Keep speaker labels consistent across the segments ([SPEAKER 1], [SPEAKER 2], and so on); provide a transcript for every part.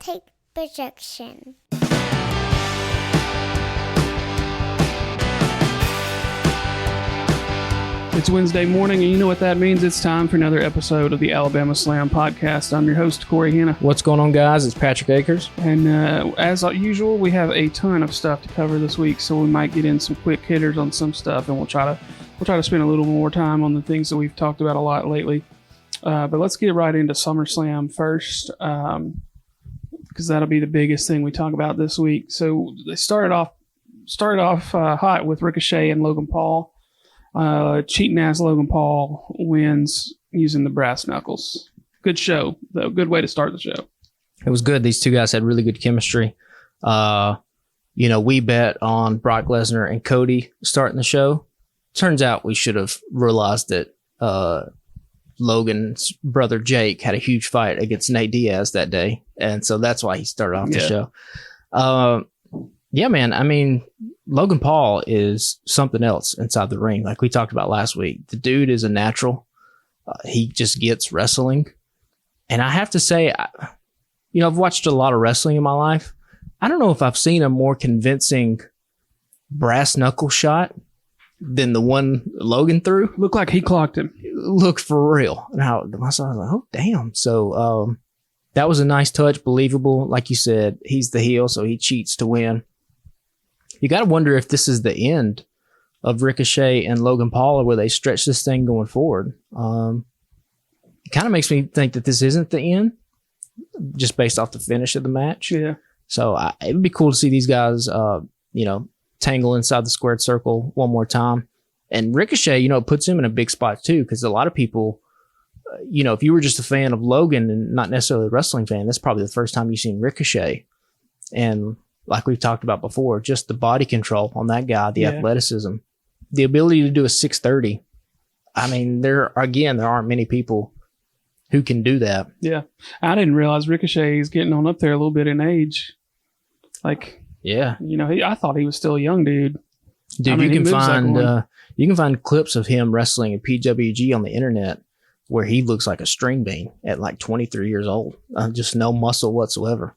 [SPEAKER 1] take projection.
[SPEAKER 2] It's Wednesday morning, and you know what that means. It's time for another episode of the Alabama Slam podcast. I'm your host, Corey Hanna.
[SPEAKER 3] What's going on, guys? It's Patrick Akers.
[SPEAKER 2] And as usual, we have a ton of stuff to cover this week, so we might get in some quick hitters on some stuff, and we'll try to spend a little more time on the things that we've talked about a lot lately. But let's get right into SummerSlam first, because that'll be the biggest thing we talk about this week. So they started off hot with Ricochet and Logan Paul. Cheating ass Logan Paul wins using the brass knuckles. Good show, though. Good way to start the show.
[SPEAKER 3] It was good. These two guys had really good chemistry. We bet on Brock Lesnar and Cody starting the show. Turns out we should have realized that Logan's brother Jake had a huge fight against Nate Diaz that day, and so that's why he started off the show. Yeah, man. I mean, Logan Paul is something else inside the ring. Like we talked about last week, the dude is a natural. He just gets wrestling. And I have to say, I've watched a lot of wrestling in my life. I don't know if I've seen a more convincing brass knuckle shot than the one Logan threw.
[SPEAKER 2] Looked like he clocked him.
[SPEAKER 3] Looked for real. And I was like, oh, damn. So that was a nice touch, believable. Like you said, he's the heel, so he cheats to win. You got to wonder if this is the end of Ricochet and Logan Paul, or where they stretch this thing going forward. It kind of makes me think that this isn't the end, just based off the finish of the match.
[SPEAKER 2] Yeah.
[SPEAKER 3] So it would be cool to see these guys, tangle inside the squared circle one more time. And Ricochet, it puts him in a big spot too, because a lot of people, if you were just a fan of Logan and not necessarily a wrestling fan, that's probably the first time you've seen Ricochet. And like we've talked about before, just the body control on that guy, the athleticism, the ability to do a 630. I mean, there aren't many people who can do that.
[SPEAKER 2] Yeah. I didn't realize Ricochet is getting on up there a little bit in age. I thought he was still a young dude.
[SPEAKER 3] Dude, you can find clips of him wrestling in PWG on the internet where he looks like a string bean at like 23 years old. Just no muscle whatsoever.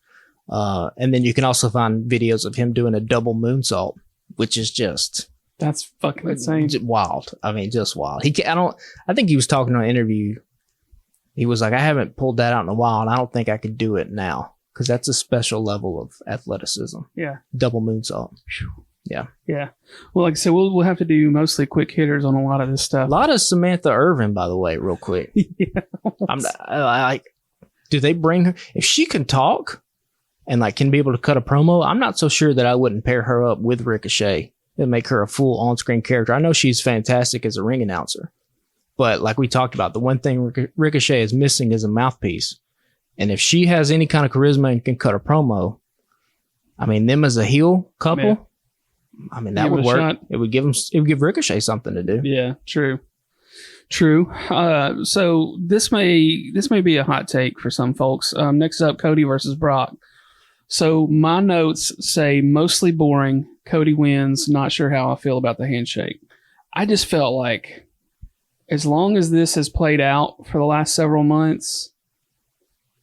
[SPEAKER 3] And then you can also find videos of him doing a double moonsault, which is just...
[SPEAKER 2] That's fucking insane.
[SPEAKER 3] Wild. I mean, just wild. I think he was talking on an interview. He was like, I haven't pulled that out in a while, and I don't think I could do it now, because that's a special level of athleticism.
[SPEAKER 2] Yeah.
[SPEAKER 3] Double moonsault. Yeah.
[SPEAKER 2] Yeah. Well, like I said, we'll have to do mostly quick hitters on a lot of this stuff.
[SPEAKER 3] A lot of Samantha Irvin, by the way, real quick.
[SPEAKER 2] Yeah.
[SPEAKER 3] Do they bring her? If she can talk and can be able to cut a promo, I'm not so sure that I wouldn't pair her up with Ricochet and make her a full on-screen character. I know she's fantastic as a ring announcer, but like we talked about, the one thing Ricochet is missing is a mouthpiece. And if she has any kind of charisma and can cut a promo, I mean, them as a heel couple, I mean, that would work. Shot. It would give Ricochet something to do.
[SPEAKER 2] Yeah, true. So this may be a hot take for some folks. Next up, Cody versus Brock. So my notes say mostly boring. Cody wins. Not sure how I feel about the handshake. I just felt like as long as this has played out for the last several months,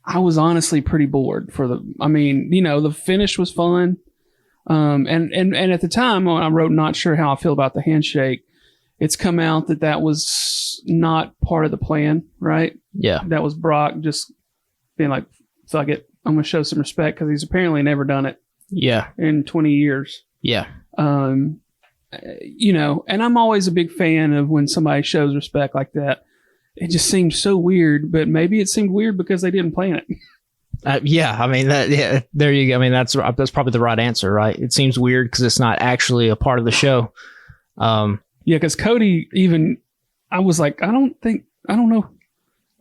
[SPEAKER 2] I was honestly pretty bored the finish was fun. And at the time when I wrote not sure how I feel about the handshake, it's come out that was not part of the plan, right?
[SPEAKER 3] Yeah.
[SPEAKER 2] That was Brock just being like, fuck it. I'm going to show some respect, because he's apparently never done it.
[SPEAKER 3] Yeah.
[SPEAKER 2] In 20 years.
[SPEAKER 3] Yeah.
[SPEAKER 2] And I'm always a big fan of when somebody shows respect like that. It just seemed so weird, but maybe it seemed weird because they didn't plan it.
[SPEAKER 3] Yeah. I mean, there you go. I mean, that's probably the right answer, right? It seems weird because it's not actually a part of the show.
[SPEAKER 2] Yeah, because Cody I was like, I don't know.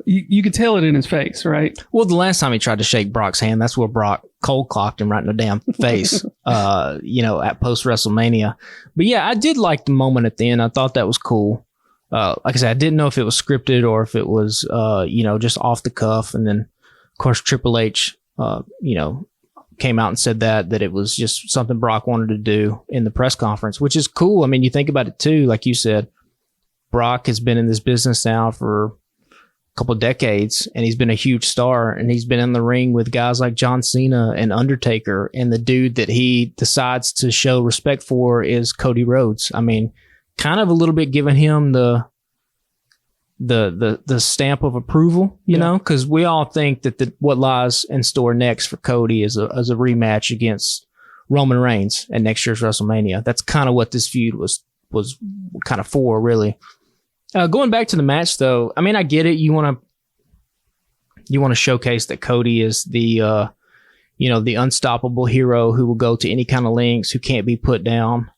[SPEAKER 2] You could tell it in his face, right?
[SPEAKER 3] Well, the last time he tried to shake Brock's hand, that's where Brock cold clocked him right in the damn face, at post WrestleMania. But yeah, I did like the moment at the end. I thought that was cool. Like I said, I didn't know if it was scripted or if it was, just off the cuff. And then, of course, Triple H, came out and said that it was just something Brock wanted to do in the press conference, which is cool. I mean, you think about it too, like you said, Brock has been in this business now for couple decades, and he's been a huge star, and he's been in the ring with guys like John Cena and Undertaker, and the dude that he decides to show respect for is Cody Rhodes. I mean, kind of a little bit giving him the stamp of approval, you know, because we all think that what lies in store next for Cody is a rematch against Roman Reigns at next year's WrestleMania. That's kind of what this feud was kind of for, really. Going back to the match, though, I mean, I get it. You want to showcase that Cody is the the unstoppable hero who will go to any kind of lengths, who can't be put down.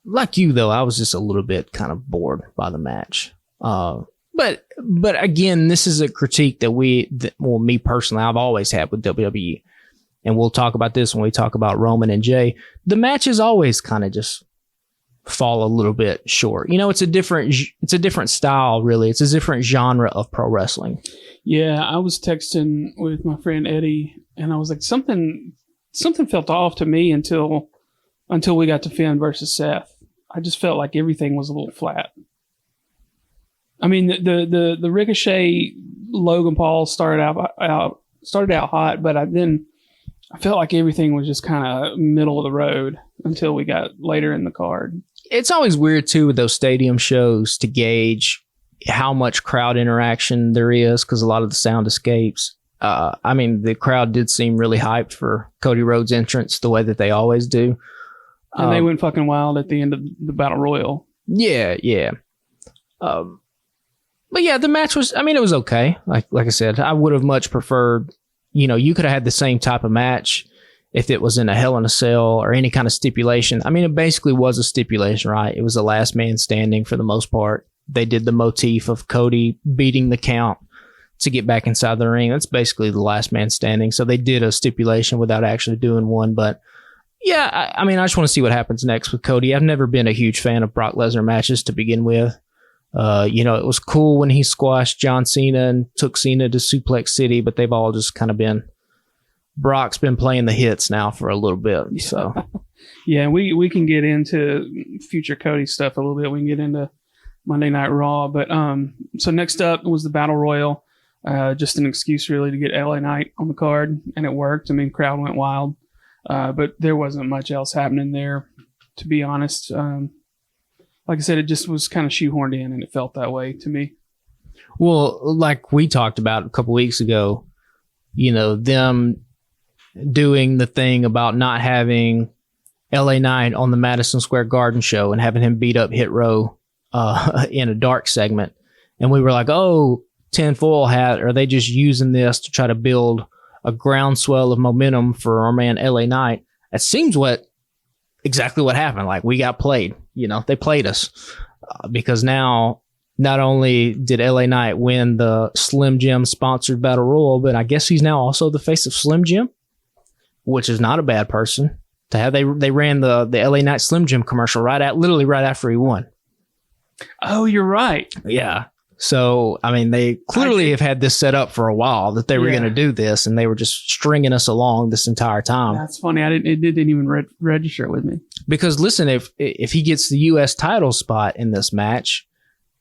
[SPEAKER 3] Like you, though, I was just a little bit kind of bored by the match. But again, this is a critique that me personally, I've always had with WWE. And we'll talk about this when we talk about Roman and Jay. The matches always kind of just fall a little bit short. You know, it's a different style, really. It's a different genre of pro wrestling.
[SPEAKER 2] Yeah, I was texting with my friend Eddie, and I was like, something felt off to me until we got to Finn versus Seth. I just felt like everything was a little flat. I mean, the Ricochet Logan Paul started out hot, but I felt like everything was just kind of middle of the road until we got later in the card.
[SPEAKER 3] It's always weird, too, with those stadium shows to gauge how much crowd interaction there is because a lot of the sound escapes. I mean, the crowd did seem really hyped for Cody Rhodes' entrance the way that they always do.
[SPEAKER 2] And they went fucking wild at the end of the Battle Royal. Yeah.
[SPEAKER 3] But yeah, the match was, I mean, it was okay. Like I said, I would have much preferred, you could have had the same type of match if it was in a Hell in a Cell or any kind of stipulation. I mean, it basically was a stipulation, right? It was a last man standing for the most part. They did the motif of Cody beating the count to get back inside the ring. That's basically the last man standing. So they did a stipulation without actually doing one. But yeah, I mean, I just want to see what happens next with Cody. I've never been a huge fan of Brock Lesnar matches to begin with. It was cool when he squashed John Cena and took Cena to Suplex City, but they've all just kind of Brock's been playing the hits now for a little bit. So
[SPEAKER 2] yeah, we can get into future Cody stuff a little bit. We can get into Monday Night Raw, but so next up was the Battle Royal. Just an excuse really to get LA Knight on the card, and it worked. I mean, crowd went wild, but there wasn't much else happening there, to be honest. Like I said, it just was kind of shoehorned in, and it felt that way to me.
[SPEAKER 3] Well, like we talked about a couple weeks ago, them doing the thing about not having LA Knight on the Madison Square Garden show and having him beat up Hit Row in a dark segment. And we were like, oh, tinfoil hat, are they just using this to try to build a groundswell of momentum for our man LA Knight? It seems exactly what happened. Like, we got played. They played us because now not only did LA Knight win the Slim Jim sponsored Battle Royal, but I guess he's now also the face of Slim Jim, which is not a bad person to have. They ran the LA Knight Slim Jim commercial literally right after he won.
[SPEAKER 2] Oh, you're right.
[SPEAKER 3] Yeah. So, I mean, they clearly have had this set up for a while that they were going to do this, and they were just stringing us along this entire time.
[SPEAKER 2] That's funny. It didn't even register with me. Because
[SPEAKER 3] listen, if he gets the U.S. title spot in this match,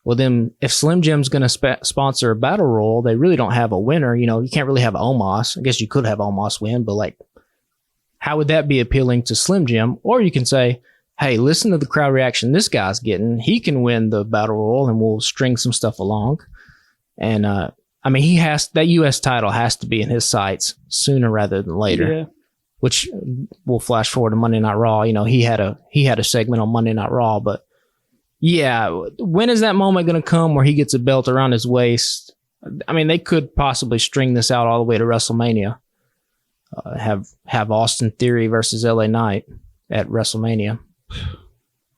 [SPEAKER 3] well, then if Slim Jim's going to sponsor a battle royal, they really don't have a winner. You can't really have Omos. I guess you could have Omos win, but like, how would that be appealing to Slim Jim? Or you can say, hey, listen to the crowd reaction this guy's getting. He can win the battle royal, and we'll string some stuff along. And I mean, that U.S. title has to be in his sights sooner rather than later.
[SPEAKER 2] Yeah.
[SPEAKER 3] Which we'll flash forward to Monday Night Raw. He had a segment on Monday Night Raw, but yeah, when is that moment going to come where he gets a belt around his waist? I mean, they could possibly string this out all the way to WrestleMania. Have Austin Theory versus LA Knight at WrestleMania.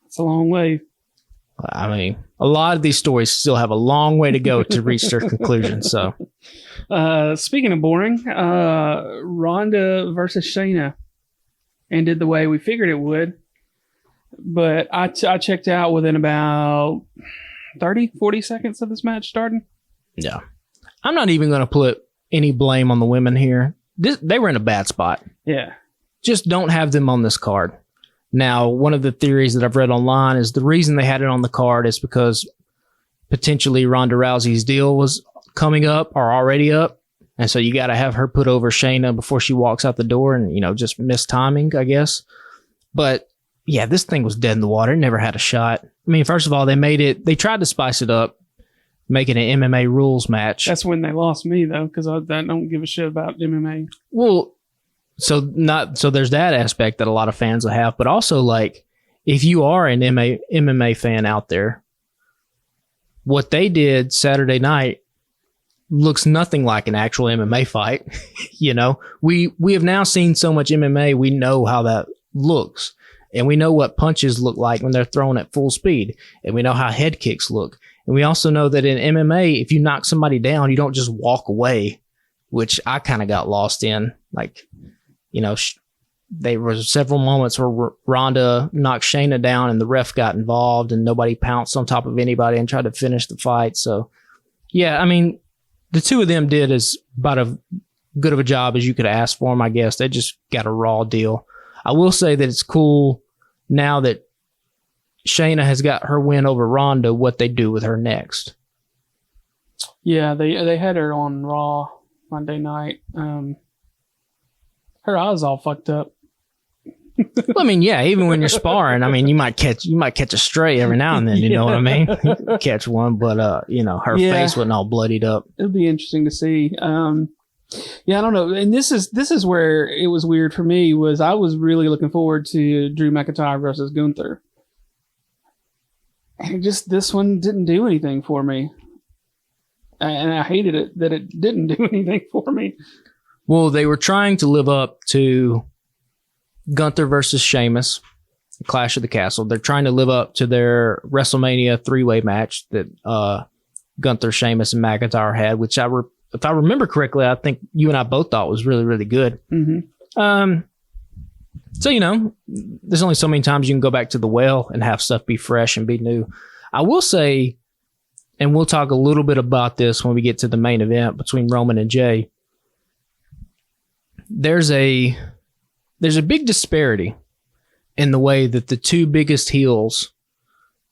[SPEAKER 2] It's a long way.
[SPEAKER 3] I mean, a lot of these stories still have a long way to go to reach their conclusion. So,
[SPEAKER 2] speaking of boring, Ronda versus Shayna ended the way we figured it would. But I checked out within about 30, 40 seconds of this match starting.
[SPEAKER 3] Yeah. I'm not even going to put any blame on the women here. They were in a bad spot.
[SPEAKER 2] Yeah.
[SPEAKER 3] Just don't have them on this card. Now, one of the theories that I've read online is the reason they had it on the card is because potentially Ronda Rousey's deal was coming up or already up. And so you got to have her put over Shayna before she walks out the door and, just miss timing, I guess. But yeah, this thing was dead in the water. It never had a shot. I mean, first of all, they tried to spice it up, make it an MMA rules match.
[SPEAKER 2] That's when they lost me, though, because I don't give a shit about MMA.
[SPEAKER 3] Well, so there's that aspect that a lot of fans will have, but also like if you are an MMA fan out there, what they did Saturday night looks nothing like an actual MMA fight. We have now seen so much MMA, we know how that looks. And we know what punches look like when they're thrown at full speed. And we know how head kicks look. And we also know that in MMA, if you knock somebody down, you don't just walk away, which I kind of got lost in. Like, there were several moments where Ronda knocked Shayna down and the ref got involved and nobody pounced on top of anybody and tried to finish the fight. So, yeah, I mean, the two of them did as about as good of a job as you could ask for them, I guess. They just got a raw deal. I will say that it's cool now that Shayna has got her win over Ronda, what they do with her next.
[SPEAKER 2] Yeah, they had her on Raw Monday night. Her eyes all fucked up.
[SPEAKER 3] Well, I mean, yeah, even when you're sparring, I mean, you might catch a stray every now and then, you know what I mean? Catch one, but her face wasn't all bloodied up.
[SPEAKER 2] It'll be interesting to see. Yeah, I don't know. And this is where it was weird for me. Was I was really looking forward to Drew McIntyre versus Gunther. And this one didn't do anything for me. And I hated it that it didn't do anything for me.
[SPEAKER 3] Well, they were trying to live up to Gunther versus Sheamus, Clash of the Castle. They're trying to live up to their WrestleMania 3-way match that Gunther, Sheamus, and McIntyre had, which if I remember correctly, I think you and I both thought was really, really good.
[SPEAKER 2] Mm-hmm.
[SPEAKER 3] So, there's only so many times you can go back to the well and have stuff be fresh and be new. I will say, and we'll talk a little bit about this when we get to the main event between Roman and Jay, there's a big disparity in the way that the two biggest heels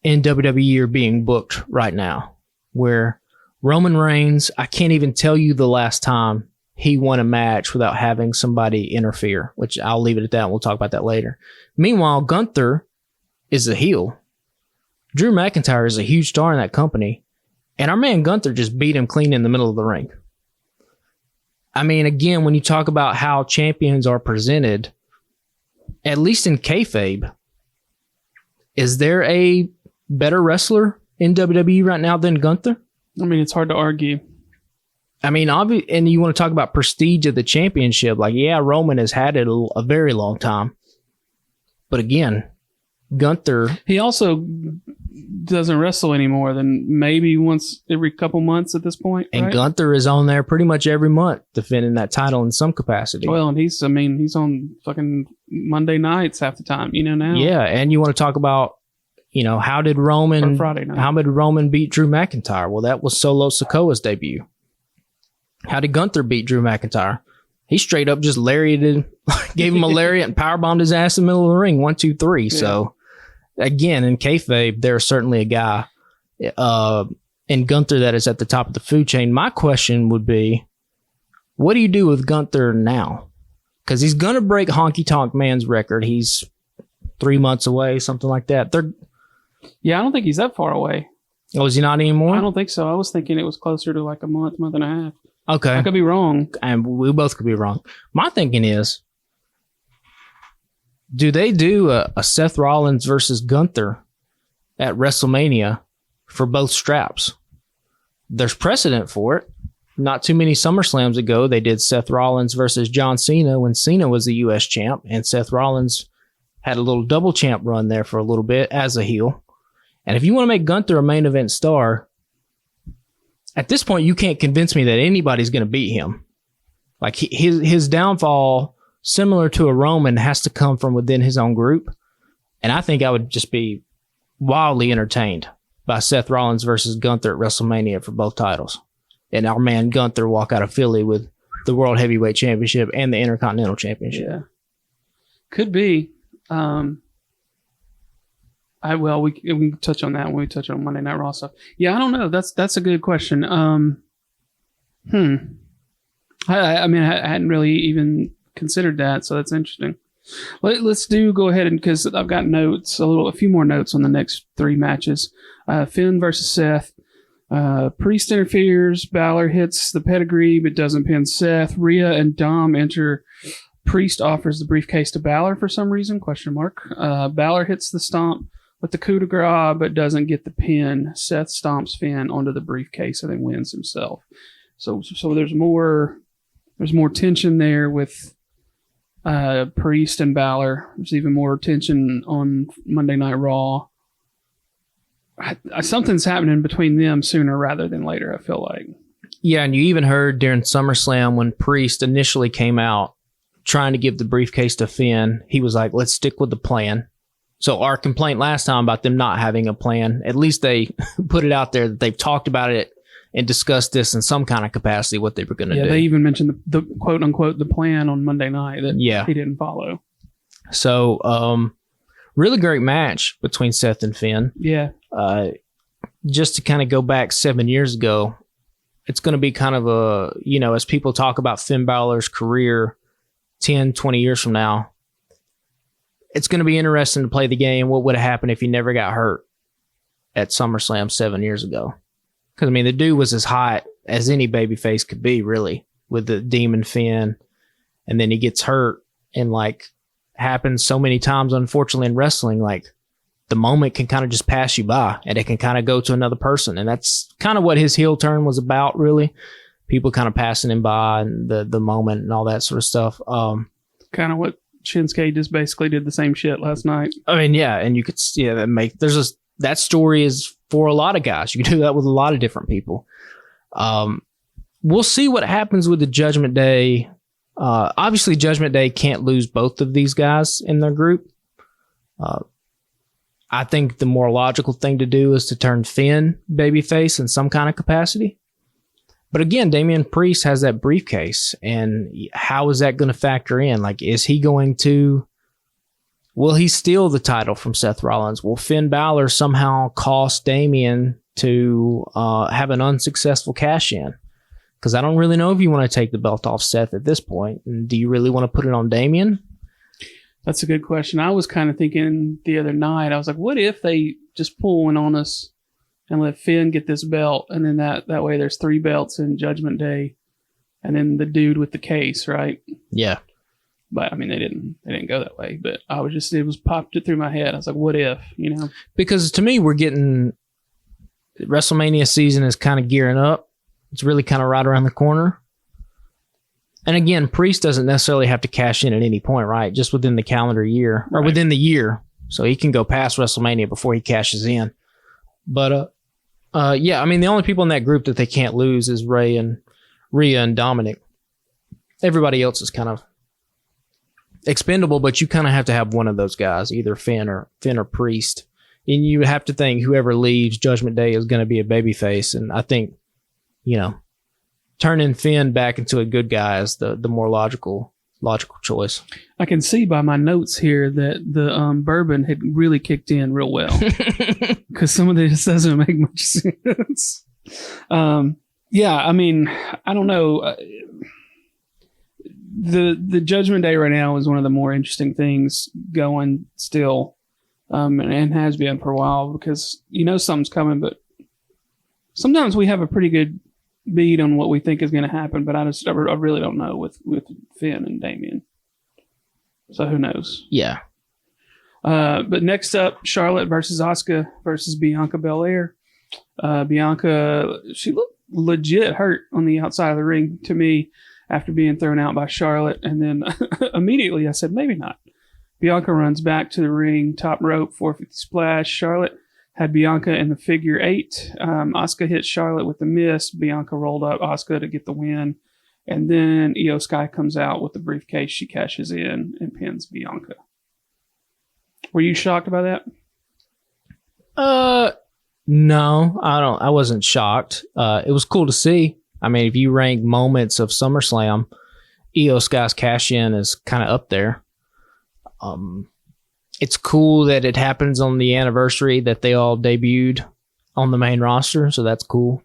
[SPEAKER 3] in WWE are being booked right now, where Roman Reigns, I can't even tell you the last time he won a match without having somebody interfere, which I'll leave it at that and we'll talk about that later. Meanwhile, Gunther is a heel. Drew McIntyre is a huge star in that company, and our man Gunther just beat him clean in the middle of the ring. I mean, again, when you talk about how champions are presented, at least in kayfabe, is there a better wrestler in WWE right now than Gunther?
[SPEAKER 2] I mean, it's hard to argue.
[SPEAKER 3] I mean, and you want to talk about prestige of the championship. Like, yeah, Roman has had it a very long time. But again, Gunther...
[SPEAKER 2] He also doesn't wrestle anymore than maybe once every couple months at this point.
[SPEAKER 3] And
[SPEAKER 2] right?
[SPEAKER 3] Gunther is on there pretty much every month defending that title in some capacity.
[SPEAKER 2] Well, and he's on fucking Monday nights half the time, now.
[SPEAKER 3] Yeah, and you want to talk about, how did Roman...
[SPEAKER 2] Friday night.
[SPEAKER 3] How did Roman beat Drew McIntyre? Well, that was Solo Sikoa's debut. How did Gunther beat Drew McIntyre? He straight up just lariated, gave him a lariat and powerbombed his ass in the middle of the ring. 1, 2, 3. Yeah. So, again, in kayfabe, there's certainly a guy in Gunther that is at the top of the food chain. My question would be, what do you do with Gunther now? Because he's going to break Honky Tonk Man's record. He's 3 months away, something like that.
[SPEAKER 2] Yeah, I don't think he's that far away.
[SPEAKER 3] Oh, is he not anymore?
[SPEAKER 2] I don't think so. I was thinking it was closer to like a month and a half.
[SPEAKER 3] Okay.
[SPEAKER 2] I could be wrong.
[SPEAKER 3] And we both could be wrong. My thinking is, do they do a Seth Rollins versus Gunther at WrestleMania for both straps? There's precedent for it. Not too many SummerSlams ago, they did Seth Rollins versus John Cena when Cena was the U.S. champ, and Seth Rollins had a little double champ run there for a little bit as a heel. And if you want to make Gunther a main event star, at this point, you can't convince me that anybody's going to beat him. Like, his downfall, similar to a Roman, has to come from within his own group. And I think I would just be wildly entertained by Seth Rollins versus Gunther at WrestleMania for both titles. And our man Gunther walk out of Philly with the World Heavyweight Championship and the Intercontinental Championship.
[SPEAKER 2] Yeah. Could be. I We can touch on that when we touch on Monday Night Raw stuff. Yeah, I don't know. That's a good question. I mean, I hadn't really even considered that, so that's interesting. Let's go ahead and because I've got notes, a few more notes on the next 3 matches. Finn versus Seth. Priest interferes. Balor hits the pedigree but doesn't pin Seth. Rhea and Dom enter. Priest offers the briefcase to Balor for some reason? ? Balor hits the stomp with the coup de grace but doesn't get the pin. Seth stomps Finn onto the briefcase and then wins himself. So there's more tension there with Priest and Balor. There's even more tension on Monday Night Raw. Something's happening between them sooner rather than later, I feel like.
[SPEAKER 3] Yeah, and you even heard during SummerSlam when Priest initially came out trying to give the briefcase to Finn, he was like, let's stick with the plan. So our complaint last time about them not having a plan, at least they put it out there that they've talked about it and discussed this in some kind of capacity, what they were going to do.
[SPEAKER 2] Yeah, they even mentioned the quote unquote, the plan on Monday night that he didn't follow.
[SPEAKER 3] So, really great match between Seth and Finn.
[SPEAKER 2] Yeah.
[SPEAKER 3] Just to kind of go back 7 years ago, it's going to be kind of a, as people talk about Finn Balor's career 10, 20 years from now, it's going to be interesting to play the game. What would have happened if he never got hurt at SummerSlam 7 years ago? Because, I mean, the dude was as hot as any babyface could be, really, with the Demon Finn. And then he gets hurt and, happens so many times, unfortunately, in wrestling, the moment can kind of just pass you by and it can kind of go to another person. And that's kind of what his heel turn was about, really. People kind of passing him by and the moment and all that sort of stuff.
[SPEAKER 2] Kind of what Shinsuke just basically did the same shit last night.
[SPEAKER 3] I mean, yeah, and you could that story is for a lot of guys. You can do that with a lot of different people. We'll see what happens with the Judgment Day. Obviously, Judgment Day can't lose both of these guys in their group. I think the more logical thing to do is to turn Finn babyface in some kind of capacity. But again, Damian Priest has that briefcase, and how is that going to factor in? Is he going to... Will he steal the title from Seth Rollins? Will Finn Balor somehow cost Damian to have an unsuccessful cash-in? Because I don't really know if you want to take the belt off Seth at this point. And do you really want to put it on Damian?
[SPEAKER 2] That's a good question. I was kind of thinking the other night, I was like, what if they just pull one on us and let Finn get this belt, and then that way there's 3 belts in Judgment Day, and then the dude with the case, right?
[SPEAKER 3] Yeah.
[SPEAKER 2] But I mean, they didn't go that way. But it was popped it through my head. I was like, what if, Because to me, we're getting WrestleMania season is kind of gearing up. It's really kind of right around the corner. And again, Priest doesn't necessarily have to cash in at any point, right? Just within the calendar year or within the year. So he can go past WrestleMania before he cashes in. But, yeah, I mean, the only people in that group that they can't lose is Rhea and Dominic. Everybody else is kind of expendable, but you kind of have to have one of those guys, either Finn or Priest. And you would have to think whoever leaves Judgment Day is going to be a babyface. And I think, turning Finn back into a good guy is the more logical choice. I can see by my notes here that the bourbon had really kicked in real well, because some of this doesn't make much sense. Yeah, I mean, I don't know. The Judgment Day right now is one of the more interesting things going still, and has been for a while, because something's coming, but sometimes we have a pretty good beat on what we think is going to happen, but I really don't know with Finn and Damian. So who knows?
[SPEAKER 3] Yeah.
[SPEAKER 2] But next up, Charlotte versus Asuka versus Bianca Belair. Bianca, she looked legit hurt on the outside of the ring to me after being thrown out by Charlotte, and then immediately I said, maybe not. Bianca runs back to the ring, top rope, 450 splash. Charlotte had Bianca in the figure 8. Asuka hit Charlotte with the miss. Bianca rolled up Asuka to get the win. And then Io Sky comes out with the briefcase. She cashes in and pins Bianca. Were you shocked by that?
[SPEAKER 3] No, I wasn't shocked. It was cool to see. I mean, if you rank moments of SummerSlam, Io Sky's cash in is kind of up there. It's cool that it happens on the anniversary that they all debuted on the main roster, so that's cool.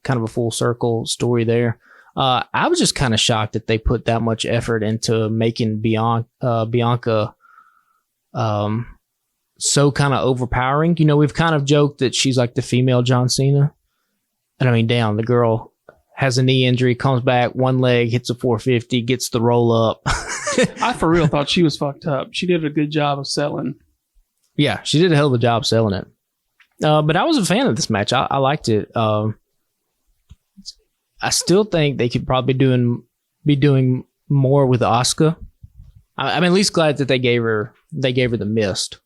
[SPEAKER 3] Kind of a full circle story there. I was just kind of shocked that they put that much effort into making Bianca so kind of overpowering. You know, we've kind of joked that she's like the female John Cena. And I mean, damn, the girl has a knee injury, comes back, one leg, hits a 450, gets the roll up.
[SPEAKER 2] I for real thought she was fucked up. She did a good job of selling.
[SPEAKER 3] Yeah, she did a hell of a job selling it. But I was a fan of this match. I liked it. I still think they could probably be doing more with Asuka. I'm at least glad that they gave her the mist,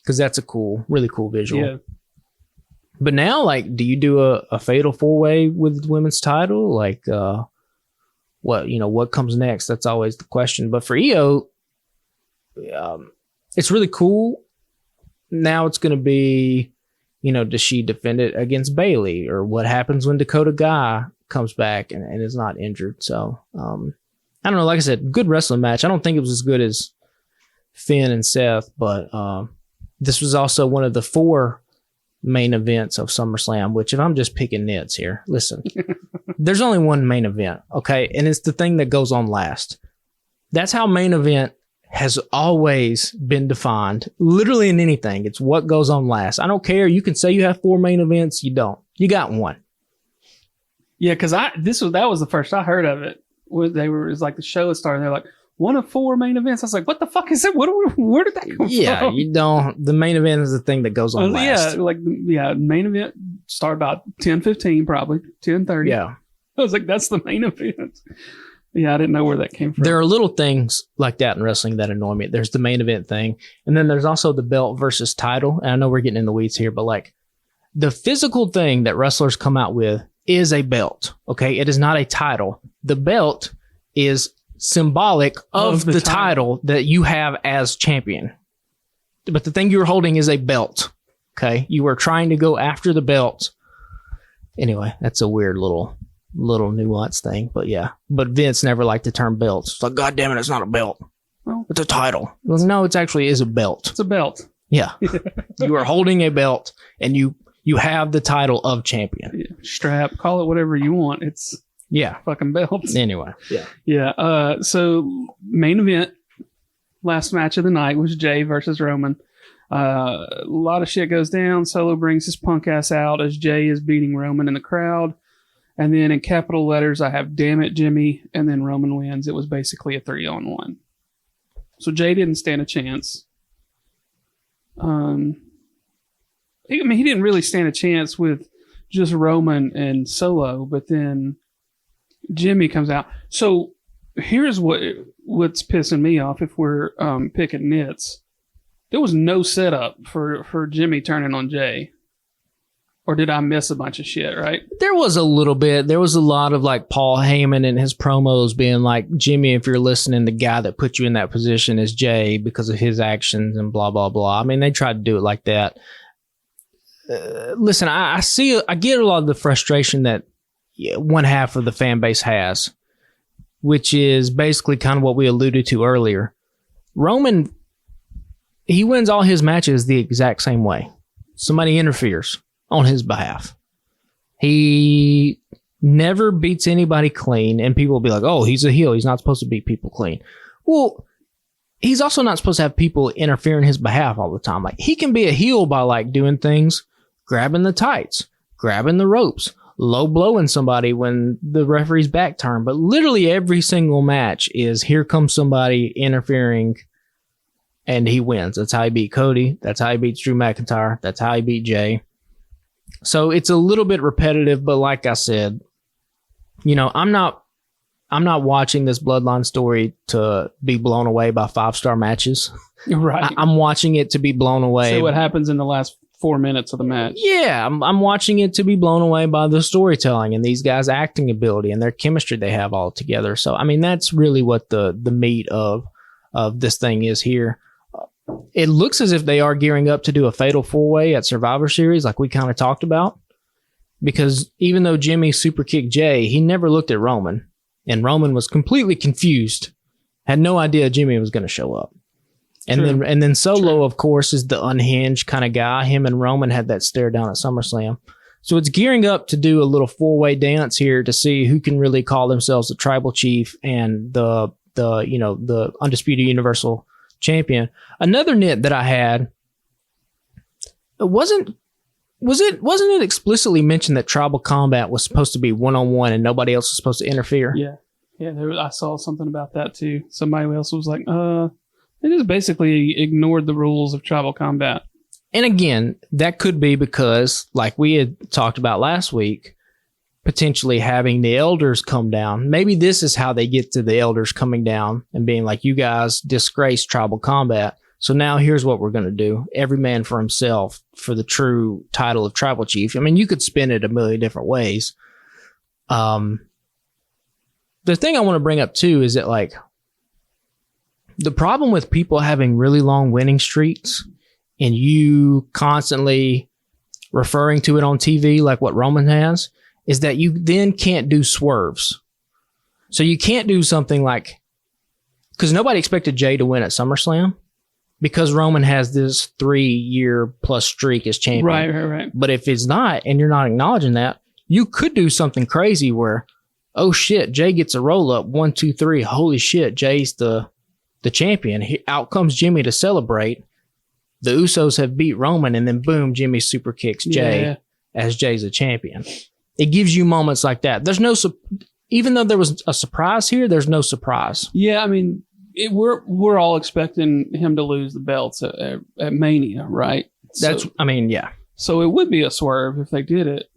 [SPEAKER 3] because that's a really cool visual. Yeah. But now, like, do you do a fatal 4-way with the women's title? Like, what comes next? That's always the question. But for Io, it's really cool. Now it's going to be, does she defend it against Bayley, or what happens when Dakota Guy comes back and is not injured? So, I don't know. Like I said, good wrestling match. I don't think it was as good as Finn and Seth, but this was also one of the 4 main events of SummerSlam, which, if I'm just picking nits here, listen, there's only one main event, okay? And it's the thing that goes on last. That's how main event has always been defined, literally in anything. It's what goes on last. I don't care. You can say you have 4 main events. You don't. You got one.
[SPEAKER 2] Yeah, because that was the first I heard of it. It's like the show was starting. They're like, one of 4 main events. I was like, what the fuck is it? Where did that come from?
[SPEAKER 3] Yeah, you don't. The main event is the thing that goes on last.
[SPEAKER 2] Yeah, main event start about 10:15, probably 10:30.
[SPEAKER 3] Yeah.
[SPEAKER 2] I was like, that's the main event. Yeah, I didn't know where that came from.
[SPEAKER 3] There are little things like that in wrestling that annoy me. There's the main event thing, and then there's also the belt versus title. And I know we're getting in the weeds here, but like, the physical thing that wrestlers come out with is a belt. Okay, it is not a title. The belt is symbolic of the title that you have as champion. But the thing you're holding is a belt. Okay? You are trying to go after the belt. Anyway, that's a weird little nuance thing. But yeah. But Vince never liked the term belts. It's like, God damn it, it's not a belt. Well, it's a title. Well, no, it actually is a belt.
[SPEAKER 2] It's a belt.
[SPEAKER 3] Yeah. You are holding a belt, and you have the title of champion.
[SPEAKER 2] Yeah. Strap, call it whatever you want. It's fucking belts.
[SPEAKER 3] Anyway.
[SPEAKER 2] Yeah. So main event, last match of the night was Jay versus Roman. A lot of shit goes down. Solo brings his punk ass out as Jay is beating Roman in the crowd. And then in capital letters, I have "Damn it, Jimmy," and then Roman wins. It was basically a 3-on-1. So Jay didn't stand a chance. He didn't really stand a chance with just Roman and Solo, but then Jimmy comes out. So here's what's pissing me off. If we're picking nits, there was no setup for Jimmy turning on Jay. Or did I miss a bunch of shit, right?
[SPEAKER 3] There was a little bit. There was a lot of like Paul Heyman in his promos being like, Jimmy, if you're listening, the guy that put you in that position is Jay because of his actions and blah, blah, blah. I mean, they tried to do it like that. Listen, I get a lot of the frustration that one half of the fan base has, which is basically kind of what we alluded to earlier. Roman, he wins all his matches the exact same way. Somebody interferes on his behalf. He never beats anybody clean, and people will be like, oh, he's a heel. He's not supposed to beat people clean. Well, he's also not supposed to have people interfere in his behalf all the time. Like, he can be a heel by like doing things, grabbing the tights, grabbing the ropes, low blowing somebody when the referee's back turned. But literally every single match is here comes somebody interfering and he wins. That's how he beat Cody. That's how he beats Drew McIntyre. That's how he beat Jay. So it's a little bit repetitive, but like I said, I'm not watching this Bloodline story to be blown away by 5-star matches.
[SPEAKER 2] Right.
[SPEAKER 3] I'm watching it to be blown away.
[SPEAKER 2] See what happens in the last 4 minutes of the match.
[SPEAKER 3] Yeah, I'm watching it to be blown away by the storytelling and these guys' acting ability and their chemistry they have all together. So, I mean, that's really what the meat of this thing is here. It looks as if they are gearing up to do a fatal 4-way at Survivor Series, like we kind of talked about. Because even though Jimmy super kicked Jay, he never looked at Roman. And Roman was completely confused, had no idea Jimmy was going to show up. And then Solo, of course, is the unhinged kind of guy. Him and Roman had that stare down at SummerSlam. So it's gearing up to do a little 4-way dance here to see who can really call themselves the tribal chief and the undisputed universal champion. Another nit that I had, wasn't it explicitly mentioned that tribal combat was supposed to be one-on-one and nobody else was supposed to interfere?
[SPEAKER 2] Yeah, I saw something about that too. Somebody else was like, they just basically ignored the rules of tribal combat.
[SPEAKER 3] And again, that could be because, like we had talked about last week, potentially having the elders come down. Maybe this is how they get to the elders coming down and being like, you guys disgraced tribal combat. So now here's what we're going to do. Every man for himself for the true title of tribal chief. I mean, you could spin it a million different ways. The thing I want to bring up too is that, like, the problem with people having really long winning streaks and you constantly referring to it on TV like what Roman has is that you then can't do swerves. So you can't do something like, because nobody expected Jay to win at SummerSlam because Roman has this 3-year plus streak as champion.
[SPEAKER 2] Right.
[SPEAKER 3] But if it's not, and you're not acknowledging that, you could do something crazy where, oh shit, Jay gets a roll up, 1, 2, 3. Holy shit, Jay's the champion. Out comes Jimmy to celebrate. The Usos have beat Roman, and then boom, Jimmy super kicks Jay as Jay's a champion. It gives you moments like that. There's no, even though there was a surprise here, there's no surprise.
[SPEAKER 2] Yeah, I mean, we're all expecting him to lose the belts at Mania, right?
[SPEAKER 3] Yeah.
[SPEAKER 2] So it would be a swerve if they did it.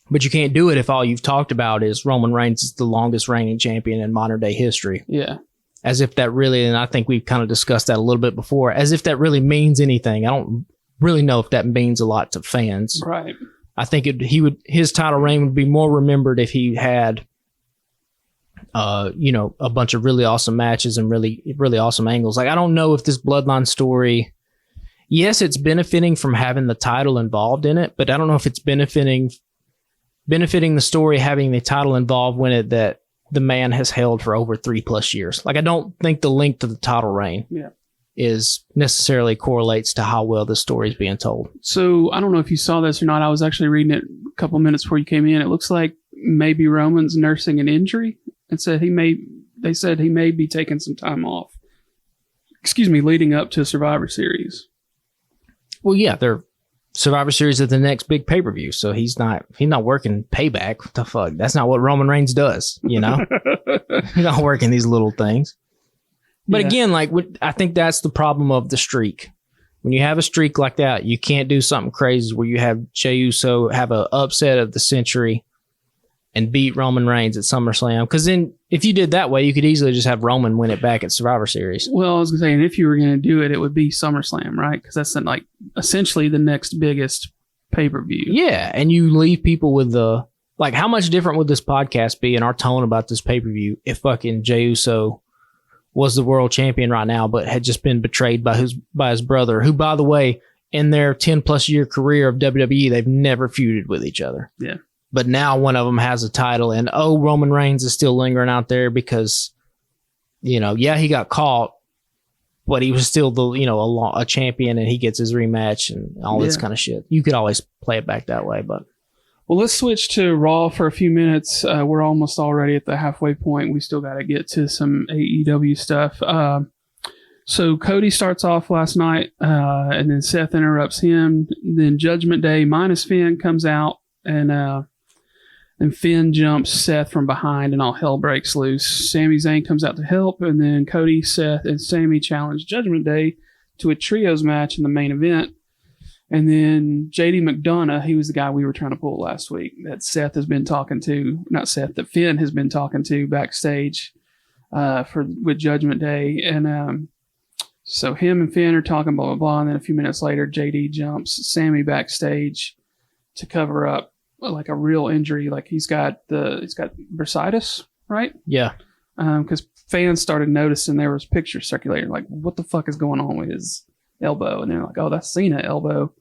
[SPEAKER 3] But you can't do it if all you've talked about is Roman Reigns is the longest reigning champion in modern day history.
[SPEAKER 2] Yeah.
[SPEAKER 3] As if that really, and I think we've kind of discussed that a little bit before, as if that really means anything. I don't really know if that means a lot to fans.
[SPEAKER 2] Right.
[SPEAKER 3] I think his title reign would be more remembered if he had, a bunch of really awesome matches and really, really awesome angles. Like, I don't know if this Bloodline story, yes, it's benefiting from having the title involved in it, but I don't know if it's benefiting the story having the title involved when it that the man has held for over 3+ years. Like, I don't think the length of the title reign is necessarily correlates to how well the story is being told.
[SPEAKER 2] So I don't know if you saw this or not. I was actually reading it a couple minutes before you came in. It looks like maybe Roman's nursing an injury and said they said he may be taking some time off. Leading up to Survivor Series.
[SPEAKER 3] Well, yeah, they're Survivor Series is the next big pay-per-view, so he's not working Payback. What the fuck? That's not what Roman Reigns does, you know? He's not working these little things. But again, like, I think that's the problem of the streak. When you have a streak like that, you can't do something crazy where you have Jey Uso have an upset of the century and beat Roman Reigns at SummerSlam. Because then, if you did that way, you could easily just have Roman win it back at Survivor Series.
[SPEAKER 2] Well, I was going to say, and if you were going to do it, it would be SummerSlam, right? Because that's like essentially the next biggest pay-per-view.
[SPEAKER 3] Yeah, and you leave people with the, like, how much different would this podcast be and our tone about this pay-per-view if fucking Jey Uso was the world champion right now, but had just been betrayed by his brother, who, by the way, in their 10+ year career of WWE, they've never feuded with each other.
[SPEAKER 2] Yeah.
[SPEAKER 3] But now one of them has a title, and Roman Reigns is still lingering out there because, he got caught, but he was still a champion, and he gets his rematch and all this kind of shit. You could always play it back that way, but.
[SPEAKER 2] Well, let's switch to Raw for a few minutes. We're almost already at the halfway point. We still got to get to some AEW stuff. So Cody starts off last night, and then Seth interrupts him. Then Judgment Day minus Finn comes out, and Finn jumps Seth from behind, and all hell breaks loose. Sami Zayn comes out to help, and then Cody, Seth, and Sami challenge Judgment Day to a trios match in the main event. And then JD McDonough, he was the guy we were trying to pull last week that Finn has been talking to backstage with Judgment Day. And so him and Finn are talking, blah, blah, blah. And then a few minutes later, JD jumps Sami backstage to cover up like a real injury. Like he's got bursitis, right?
[SPEAKER 3] Yeah.
[SPEAKER 2] Because fans started noticing there was pictures circulating, like, what the fuck is going on with his elbow? And they're like, oh, that's Cena elbow.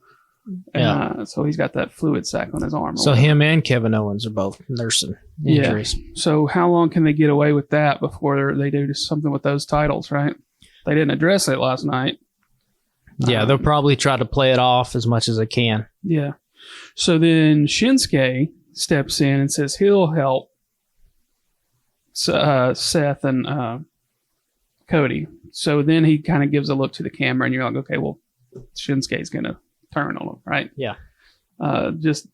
[SPEAKER 2] Yeah. So he's got that fluid sac on his arm.
[SPEAKER 3] So him and Kevin Owens are both nursing injuries.
[SPEAKER 2] Yeah. So how long can they get away with that before they do something with those titles, right? They didn't address it last night.
[SPEAKER 3] Yeah, they'll probably try to play it off as much as they can.
[SPEAKER 2] Yeah. So then Shinsuke steps in and says he'll help Seth and Cody. So then he kind of gives a look to the camera, and you're like, okay, well, Shinsuke's going to turn on him, right?
[SPEAKER 3] Yeah.
[SPEAKER 2] Just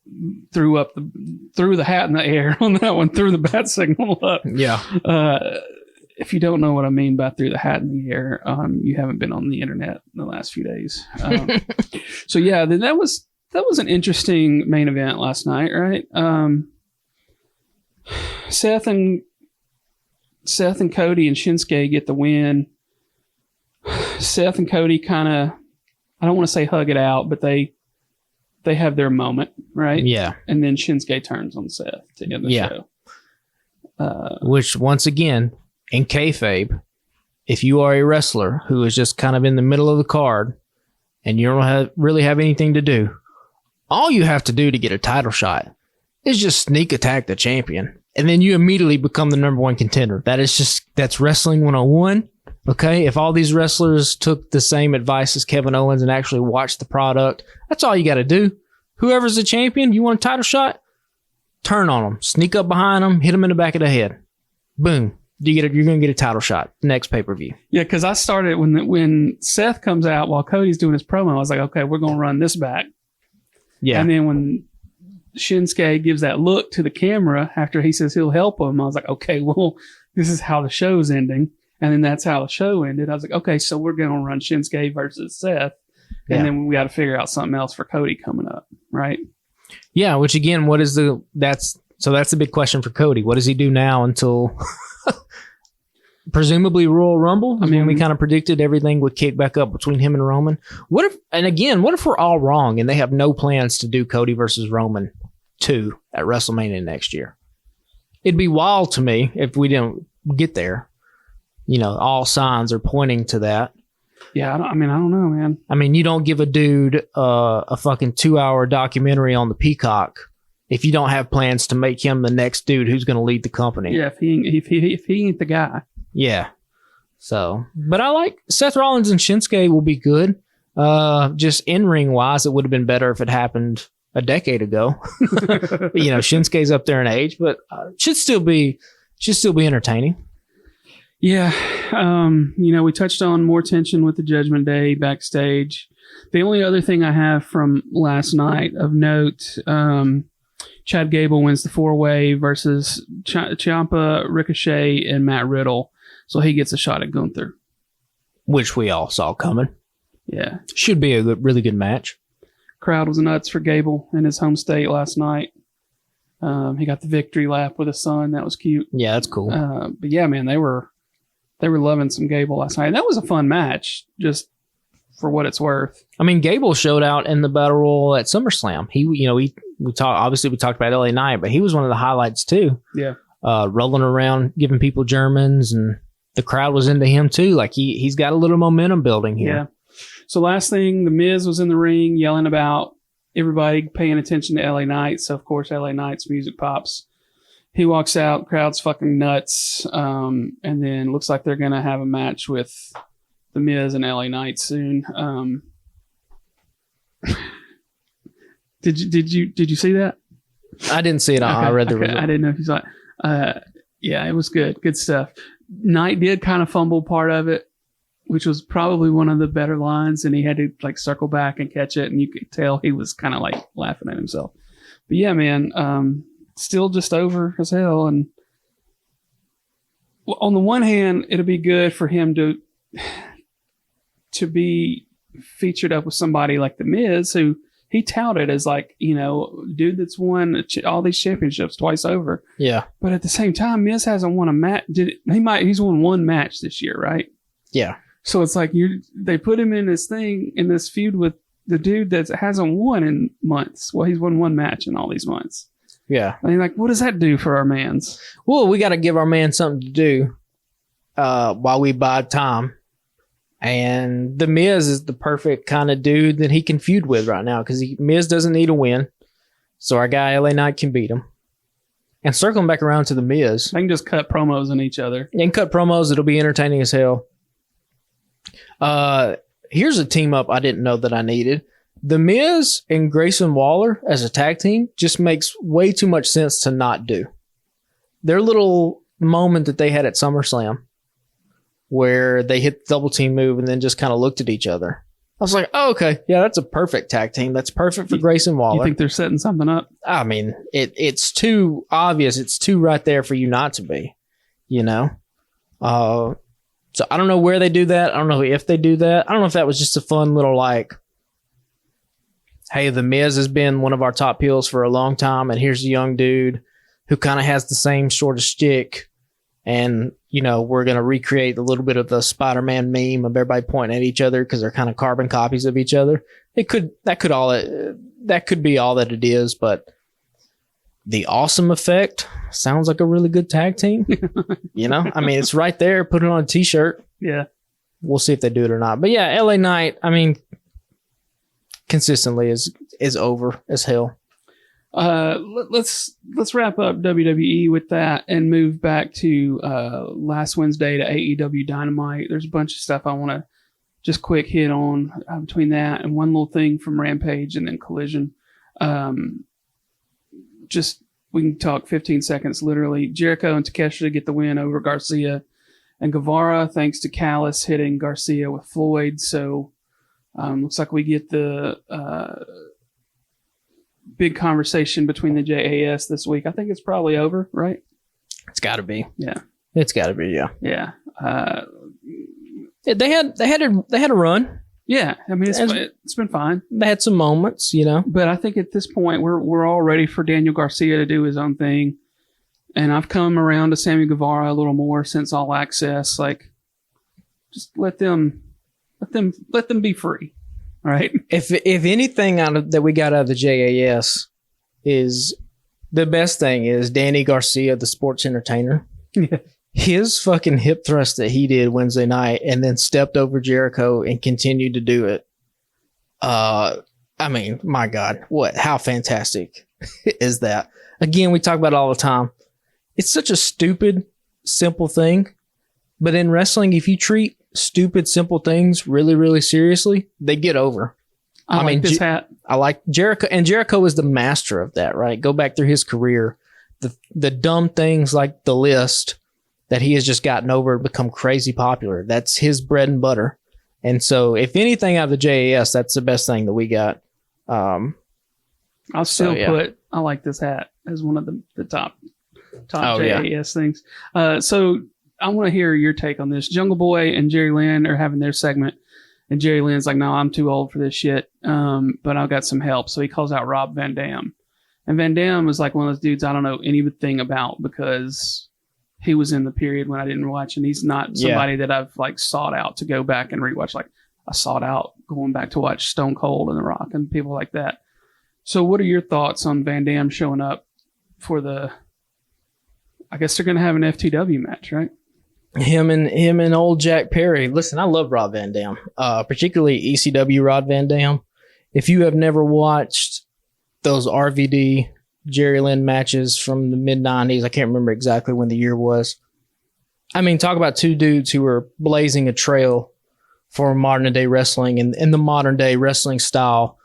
[SPEAKER 2] threw the hat in the air on that one, threw the bat signal up.
[SPEAKER 3] Yeah.
[SPEAKER 2] If you don't know what I mean by threw the hat in the air, you haven't been on the internet in the last few days. So yeah, then that was an interesting main event last night, right? Seth and Cody and Shinsuke get the win. Seth and Cody kind of, I don't want to say hug it out, but they have their moment, right?
[SPEAKER 3] Yeah.
[SPEAKER 2] And then Shinsuke turns on Seth to end the show.
[SPEAKER 3] Which, once again, in kayfabe, if you are a wrestler who is just kind of in the middle of the card and you don't really have anything to do, all you have to do to get a title shot is just sneak attack the champion. And then you immediately become the number one contender. That's wrestling 101. Okay, if all these wrestlers took the same advice as Kevin Owens and actually watched the product, that's all you got to do. Whoever's the champion, you want a title shot, turn on them, sneak up behind them, hit them in the back of the head. Boom. You're going to get a title shot next pay-per-view.
[SPEAKER 2] Yeah, because I started when Seth comes out while Cody's doing his promo, I was like, okay, we're going to run this back. Yeah. And then when Shinsuke gives that look to the camera after he says he'll help him, I was like, okay, well, this is how the show's ending. And then that's how the show ended. I was like, okay, so we're going to run Shinsuke versus Seth. And then we got to figure out something else for Cody coming up, right? Yeah,
[SPEAKER 3] which again, that's a big question for Cody. What does he do now until presumably Royal Rumble? I mean, we kind of predicted everything would kick back up between him and Roman. What if we're all wrong and they have no plans to do Cody versus Roman 2 at WrestleMania next year? It'd be wild to me if we didn't get there. You know, all signs are pointing to that.
[SPEAKER 2] Yeah, I don't know, man.
[SPEAKER 3] I mean, you don't give a dude a fucking 2-hour documentary on the Peacock if you don't have plans to make him the next dude who's going to lead the company.
[SPEAKER 2] Yeah, if he ain't the guy.
[SPEAKER 3] Yeah. So, but I like Seth Rollins and Shinsuke will be good. Just in-ring wise, it would have been better if it happened a decade ago. You know, Shinsuke's up there in age, but should still be entertaining.
[SPEAKER 2] Yeah. We touched on more tension with the Judgment Day backstage. The only other thing I have from last night of note, Chad Gable wins the 4-way versus Ciampa, Ricochet, and Matt Riddle. So he gets a shot at Gunther.
[SPEAKER 3] Which we all saw coming.
[SPEAKER 2] Yeah.
[SPEAKER 3] Should be a really good match.
[SPEAKER 2] Crowd was nuts for Gable in his home state last night. He got the victory lap with his son. That was cute.
[SPEAKER 3] Yeah, that's cool.
[SPEAKER 2] But yeah, man, they were loving some Gable last night. And that was a fun match, just for what it's worth.
[SPEAKER 3] I mean, Gable showed out in the Battle Royal at SummerSlam. We talked about LA Knight, but he was one of the highlights too.
[SPEAKER 2] Yeah.
[SPEAKER 3] Rolling around, giving people Germans, and the crowd was into him too. Like he's got a little momentum building here.
[SPEAKER 2] Yeah. So last thing, The Miz was in the ring yelling about everybody paying attention to LA Knight. So of course, LA Knight's music pops. He walks out, crowd's fucking nuts. And then looks like they're going to have a match with The Miz and LA Knight soon. Did you see that?
[SPEAKER 3] I didn't see it. Okay, I read the result.
[SPEAKER 2] I didn't know if you saw it. Yeah, it was good. Good stuff. Knight did kind of fumble part of it, which was probably one of the better lines, and he had to like circle back and catch it, and you could tell he was kind of like laughing at himself. But yeah, man, still just over as hell. And on the one hand, it'll be good for him to be featured up with somebody like The Miz, who he touted as like, dude that's won all these championships twice over.
[SPEAKER 3] Yeah.
[SPEAKER 2] But at the same time, Miz hasn't won a match. He's won one match this year, right?
[SPEAKER 3] Yeah.
[SPEAKER 2] So it's like they put him in this feud with the dude that hasn't won in months. Well, he's won one match in all these months.
[SPEAKER 3] Yeah.
[SPEAKER 2] I mean, like, what does that do for our mans?
[SPEAKER 3] Well, we got to give our man something to do while we bide time. And The Miz is the perfect kind of dude that he can feud with right now because Miz doesn't need a win. So our guy LA Knight can beat him. And circling back around to The Miz.
[SPEAKER 2] They can just cut promos on each other.
[SPEAKER 3] And cut promos. It'll be entertaining as hell. Here's a team up I didn't know that I needed. The Miz and Grayson Waller as a tag team just makes way too much sense to not do. Their little moment that they had at SummerSlam where they hit the double team move and then just kind of looked at each other. I was like, oh, okay. Yeah, that's a perfect tag team. That's perfect for Grayson Waller.
[SPEAKER 2] You think they're setting something up?
[SPEAKER 3] I mean, it's too obvious. It's too right there for you not to be, you know? So I don't know where they do that. I don't know if they do that. I don't know if that was just a fun little like, hey, the Miz has been one of our top heels for a long time, and here's a young dude who kind of has the same sort of shtick, and, you know, we're going to recreate a little bit of the Spider-Man meme of everybody pointing at each other because they're kind of carbon copies of each other. That could be all that it is, but the Awesome Effect sounds like a really good tag team. You know, I mean, it's right there. Put it on a t-shirt.
[SPEAKER 2] Yeah.
[SPEAKER 3] We'll see if they do it or not. But yeah, LA Knight, I mean, consistently is over as hell.
[SPEAKER 2] Let's wrap up WWE with that and move back to last Wednesday to AEW Dynamite. There's a bunch of stuff I want to just quick hit on between that and one little thing from Rampage and then Collision. Just we can talk 15 seconds literally. Jericho and Takeshita get the win over Garcia and Guevara thanks to Callis hitting Garcia with Floyd. So looks like we get the big conversation between the JAS this week. I think it's probably over, right?
[SPEAKER 3] It's got to be.
[SPEAKER 2] Yeah.
[SPEAKER 3] It's got to be, yeah.
[SPEAKER 2] Yeah.
[SPEAKER 3] They had a run.
[SPEAKER 2] Yeah. I mean, it's been fine.
[SPEAKER 3] They had some moments, you know.
[SPEAKER 2] But I think at this point, we're all ready for Daniel Garcia to do his own thing. And I've come around to Sammy Guevara a little more since All Access. Like, just let them be free. Right.
[SPEAKER 3] If anything that we got out of the JAS is the best thing is Danny Garcia, the sports entertainer.
[SPEAKER 2] Yeah.
[SPEAKER 3] His fucking hip thrust that he did Wednesday night and then stepped over Jericho and continued to do it. I mean, my God, how fantastic is that? Again, we talk about it all the time. It's such a stupid, simple thing. But in wrestling, if you treat stupid, simple things really, really seriously, they get over.
[SPEAKER 2] I mean, this hat.
[SPEAKER 3] I like Jericho, and Jericho is the master of that, right? Go back through his career. The dumb things like the list that he has just gotten over and become crazy popular. That's his bread and butter. And so if anything out of the JAS, that's the best thing that we got.
[SPEAKER 2] I'll still put, I like this hat as one of the top JAS things. So I want to hear your take on this. Jungle Boy and Jerry Lynn are having their segment, and Jerry Lynn's like, no, I'm too old for this shit, but I've got some help. So he calls out Rob Van Dam. And Van Dam was like one of those dudes I don't know anything about because he was in the period when I didn't watch, and he's not somebody that I've like sought out to go back and rewatch. Like I sought out going back to watch Stone Cold and The Rock and people like that. So what are your thoughts on Van Dam showing up for I guess they're going to have an FTW match, right?
[SPEAKER 3] Him and old Jack Perry. Listen, I love Rob Van Dam, particularly ECW Rob Van Dam. If you have never watched those RVD Jerry Lynn matches from the mid-90s, I can't remember exactly when the year was. I mean, talk about two dudes who were blazing a trail for modern-day wrestling and in the modern-day wrestling style.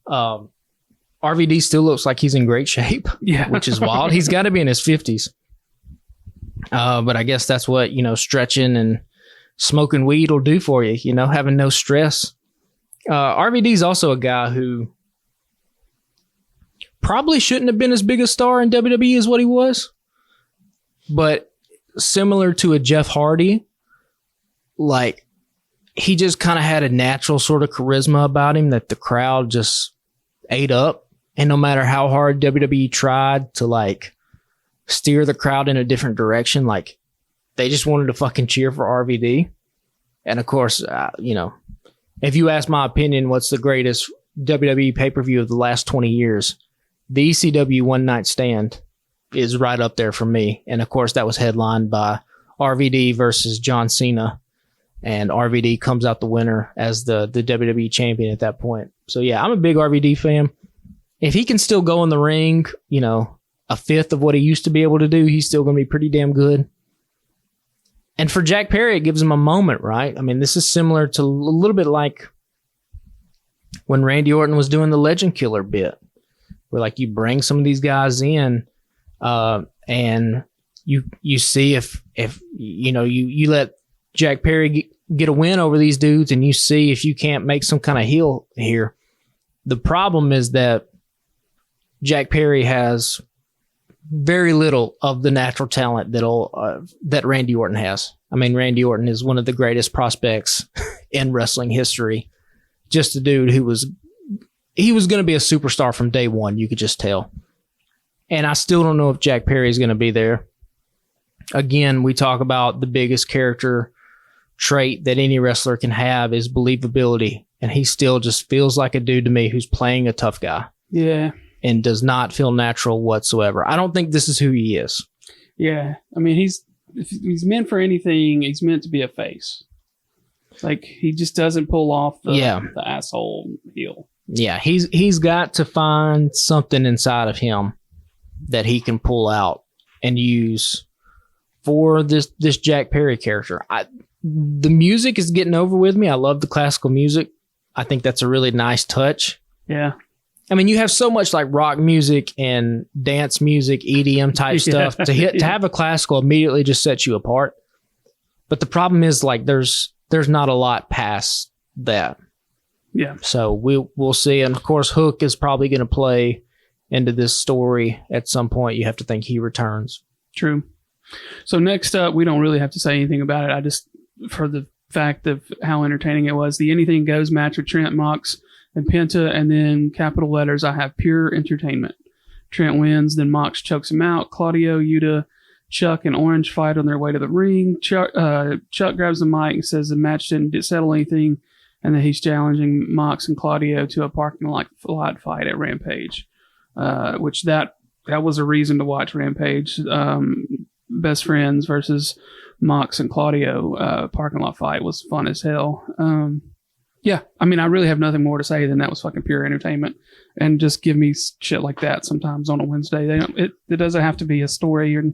[SPEAKER 3] RVD still looks like he's in great shape, which is wild. He's got to be in his 50s. But I guess that's what, stretching and smoking weed will do for you, having no stress. RVD is also a guy who probably shouldn't have been as big a star in WWE as what he was. But similar to a Jeff Hardy, like he just kind of had a natural sort of charisma about him that the crowd just ate up. And no matter how hard WWE tried to like steer the crowd in a different direction, like they just wanted to fucking cheer for RVD. And of course, if you ask my opinion, what's the greatest WWE pay-per-view of the last 20 years, the ECW One Night Stand is right up there for me. And of course, that was headlined by RVD versus John Cena. And RVD comes out the winner as the WWE champion at that point. So yeah, I'm a big RVD fan. If he can still go in the ring, a fifth of what he used to be able to do, he's still going to be pretty damn good. And for Jack Perry, it gives him a moment, right? I mean, this is similar to a little bit like when Randy Orton was doing the Legend Killer bit, where like you bring some of these guys in, and you see if you let Jack Perry get a win over these dudes, and you see if you can't make some kind of heel here. The problem is that Jack Perry has very little of the natural talent that Randy Orton has. I mean, Randy Orton is one of the greatest prospects in wrestling history. Just a dude who was going to be a superstar from day one. You could just tell. And I still don't know if Jack Perry is going to be there. Again, we talk about the biggest character trait that any wrestler can have is believability. And he still just feels like a dude to me who's playing a tough guy.
[SPEAKER 2] Yeah.
[SPEAKER 3] And does not feel natural whatsoever. I don't think this is who he is.
[SPEAKER 2] Yeah. I mean, if he's meant for anything, he's meant to be a face. Like, he just doesn't pull off the asshole heel. Yeah,
[SPEAKER 3] he's got to find something inside of him that he can pull out and use for this Jack Perry character. The music is getting over with me. I love the classical music. I think that's a really nice touch.
[SPEAKER 2] Yeah.
[SPEAKER 3] I mean, you have so much like rock music and dance music, EDM type stuff. To have a classical immediately just sets you apart. But the problem is like there's not a lot past that.
[SPEAKER 2] Yeah.
[SPEAKER 3] So we'll see. And of course, Hook is probably going to play into this story at some point. You have to think he returns.
[SPEAKER 2] True. So next up, we don't really have to say anything about it. I just, for the fact of how entertaining it was, the Anything Goes match with Trent, Mox, and Penta, and then capital letters, I have pure entertainment. Trent wins, then Mox chokes him out. Claudio, Yuta, Chuck, and Orange fight on their way to the ring. Chuck grabs the mic and says the match didn't settle anything, and that he's challenging Mox and Claudio to a parking lot fight at Rampage, which that was a reason to watch Rampage. Best friends versus Mox and Claudio parking lot fight was fun as hell. Yeah, I mean, I really have nothing more to say than that was fucking pure entertainment. And just give me shit like that sometimes on a Wednesday. It doesn't have to be a story or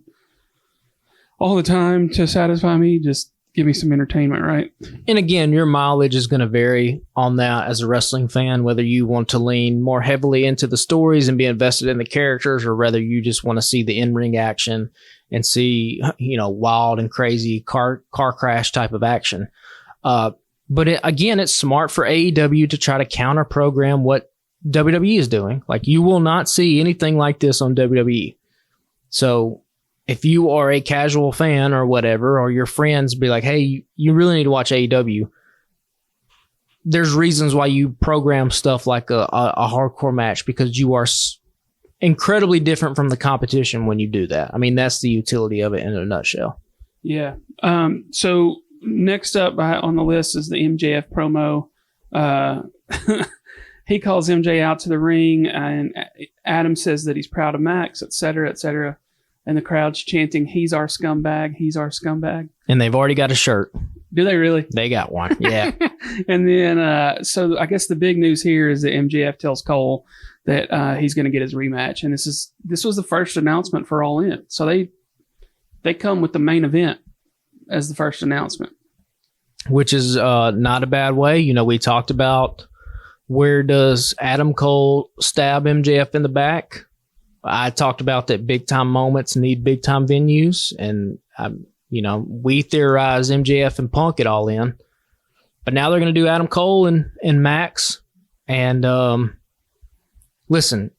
[SPEAKER 2] all the time to satisfy me. Just give me some entertainment, right?
[SPEAKER 3] And again, your mileage is going to vary on that as a wrestling fan, whether you want to lean more heavily into the stories and be invested in the characters, or whether you just want to see the in-ring action and see, wild and crazy car crash type of action. But again, it's smart for AEW to try to counter program what WWE is doing. Like, you will not see anything like this on WWE. So if you are a casual fan or whatever, or your friends be like, hey, you really need to watch AEW, there's reasons why you program stuff like a hardcore match, because you are incredibly different from the competition when you do that. I mean, that's the utility of it in a nutshell.
[SPEAKER 2] Yeah. So next up on the list is the MJF promo. He calls MJ out to the ring, and Adam says that he's proud of Max, etc., etc. And the crowd's chanting, "He's our scumbag, he's our scumbag."
[SPEAKER 3] And they've already got a shirt.
[SPEAKER 2] Do they really?
[SPEAKER 3] They got one, yeah.
[SPEAKER 2] And then, so I guess the big news here is that MJF tells Cole that he's going to get his rematch. And this was the first announcement for All In. So they come with the main event as the first announcement.
[SPEAKER 3] Which is not a bad way. We talked about, where does Adam Cole stab MJF in the back? I talked about that big time moments need big time venues, and we theorize MJF and Punk it All In, but now they're going to do Adam Cole and Max. And listen,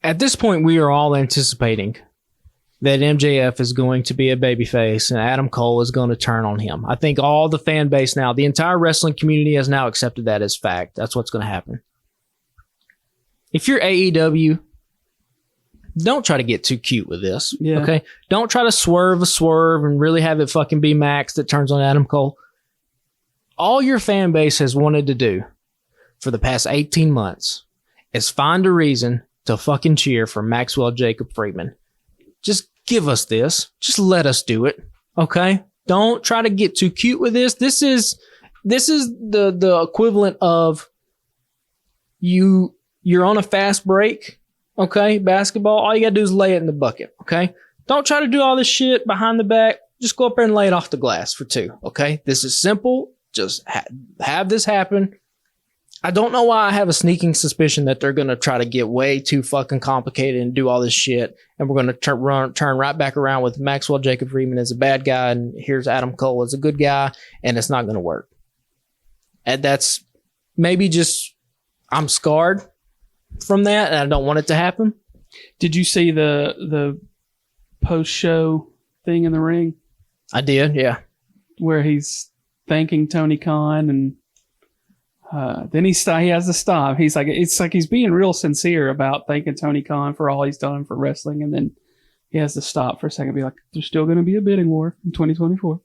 [SPEAKER 3] at this point, we are all anticipating that MJF is going to be a babyface and Adam Cole is going to turn on him. I think all the fan base now, the entire wrestling community has now accepted that as fact. That's what's going to happen. If you're AEW, don't try to get too cute with this. Yeah. Okay? Don't try to swerve and really have it fucking be Max that turns on Adam Cole. All your fan base has wanted to do for the past 18 months is find a reason to fucking cheer for Maxwell Jacob Friedman. Just give us this. Just let us do it. Okay? Don't try to get too cute with this. This is the equivalent of you're on a fast break. Okay? Basketball. All you gotta do is lay it in the bucket. Okay? Don't try to do all this shit behind the back. just go up there and lay it off the glass for 2. Okay. This is simple. Just have this happen. I don't know why I have a sneaking suspicion that they're going to try to get way too fucking complicated and do all this shit. And we're going to turn right back around with Maxwell Jacob Friedman as a bad guy. And here's Adam Cole as a good guy. And it's not going to work. And that's maybe just, I'm scarred from that. And I don't want it to happen.
[SPEAKER 2] Did you see the post-show thing in the ring?
[SPEAKER 3] I did. Yeah.
[SPEAKER 2] Where he's thanking Tony Khan and then he has to stop. He's like, it's like he's being real sincere about thanking Tony Khan for all he's done for wrestling, and then he has to stop for a second and be like, there's still going to be a bidding war in 2024.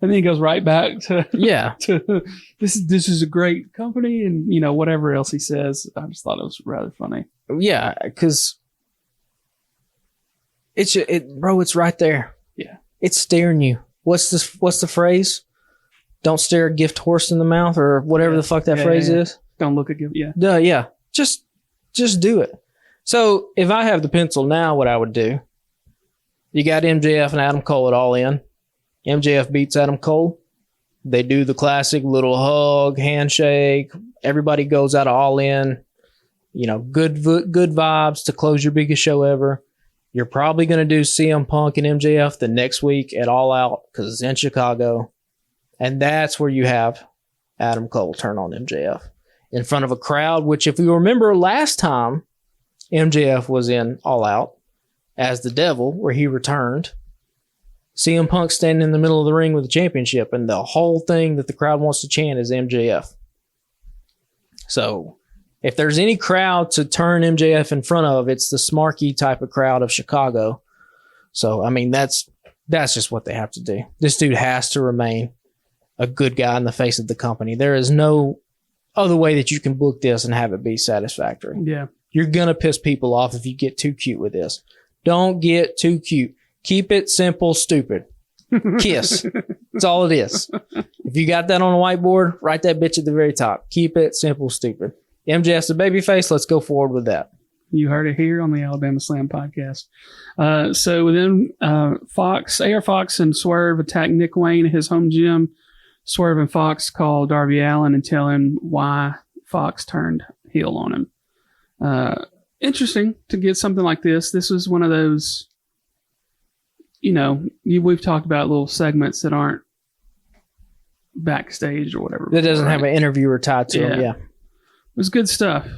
[SPEAKER 2] And then he goes right back to to this is a great company, and whatever else he says. I just thought it was rather funny.
[SPEAKER 3] Yeah, because it's right there.
[SPEAKER 2] Yeah,
[SPEAKER 3] it's staring you. What's the phrase? Don't stare a gift horse in the mouth, or whatever the fuck that phrase is.
[SPEAKER 2] Don't look a gift. Yeah.
[SPEAKER 3] Yeah. Just do it. So if I have the pencil now, what I would do, you got MJF and Adam Cole at All In. MJF beats Adam Cole. They do the classic little hug, handshake. Everybody goes out of All In. Good vibes to close your biggest show ever. You're probably going to do CM Punk and MJF the next week at All Out because it's in Chicago. And that's where you have Adam Cole turn on MJF in front of a crowd, which if you remember last time, MJF was in All Out as the Devil, where he returned. CM Punk standing in the middle of the ring with the championship, and the whole thing that the crowd wants to chant is MJF. So if there's any crowd to turn MJF in front of, it's the smarky type of crowd of Chicago. So, I mean, that's just what they have to do. This dude has to remain a good guy in the face of the company. There is no other way that you can book this and have it be satisfactory.
[SPEAKER 2] Yeah.
[SPEAKER 3] You're going to piss people off if you get too cute with this. Don't get too cute. Keep it simple, stupid. Kiss. That's all it is. If you got that on a whiteboard, write that bitch at the very top. Keep it simple, stupid. MJF's a babyface. Let's go forward with that.
[SPEAKER 2] You heard it here on the Alabama Slam podcast. So then AR Fox and Swerve attack Nick Wayne at his home gym. Swerve and Fox call Darby Allin and tell him why Fox turned heel on him. Interesting to get something like this. This was one of those, we've talked about little segments that aren't backstage or whatever.
[SPEAKER 3] That doesn't have an interviewer tied to him. Yeah.
[SPEAKER 2] It was good stuff.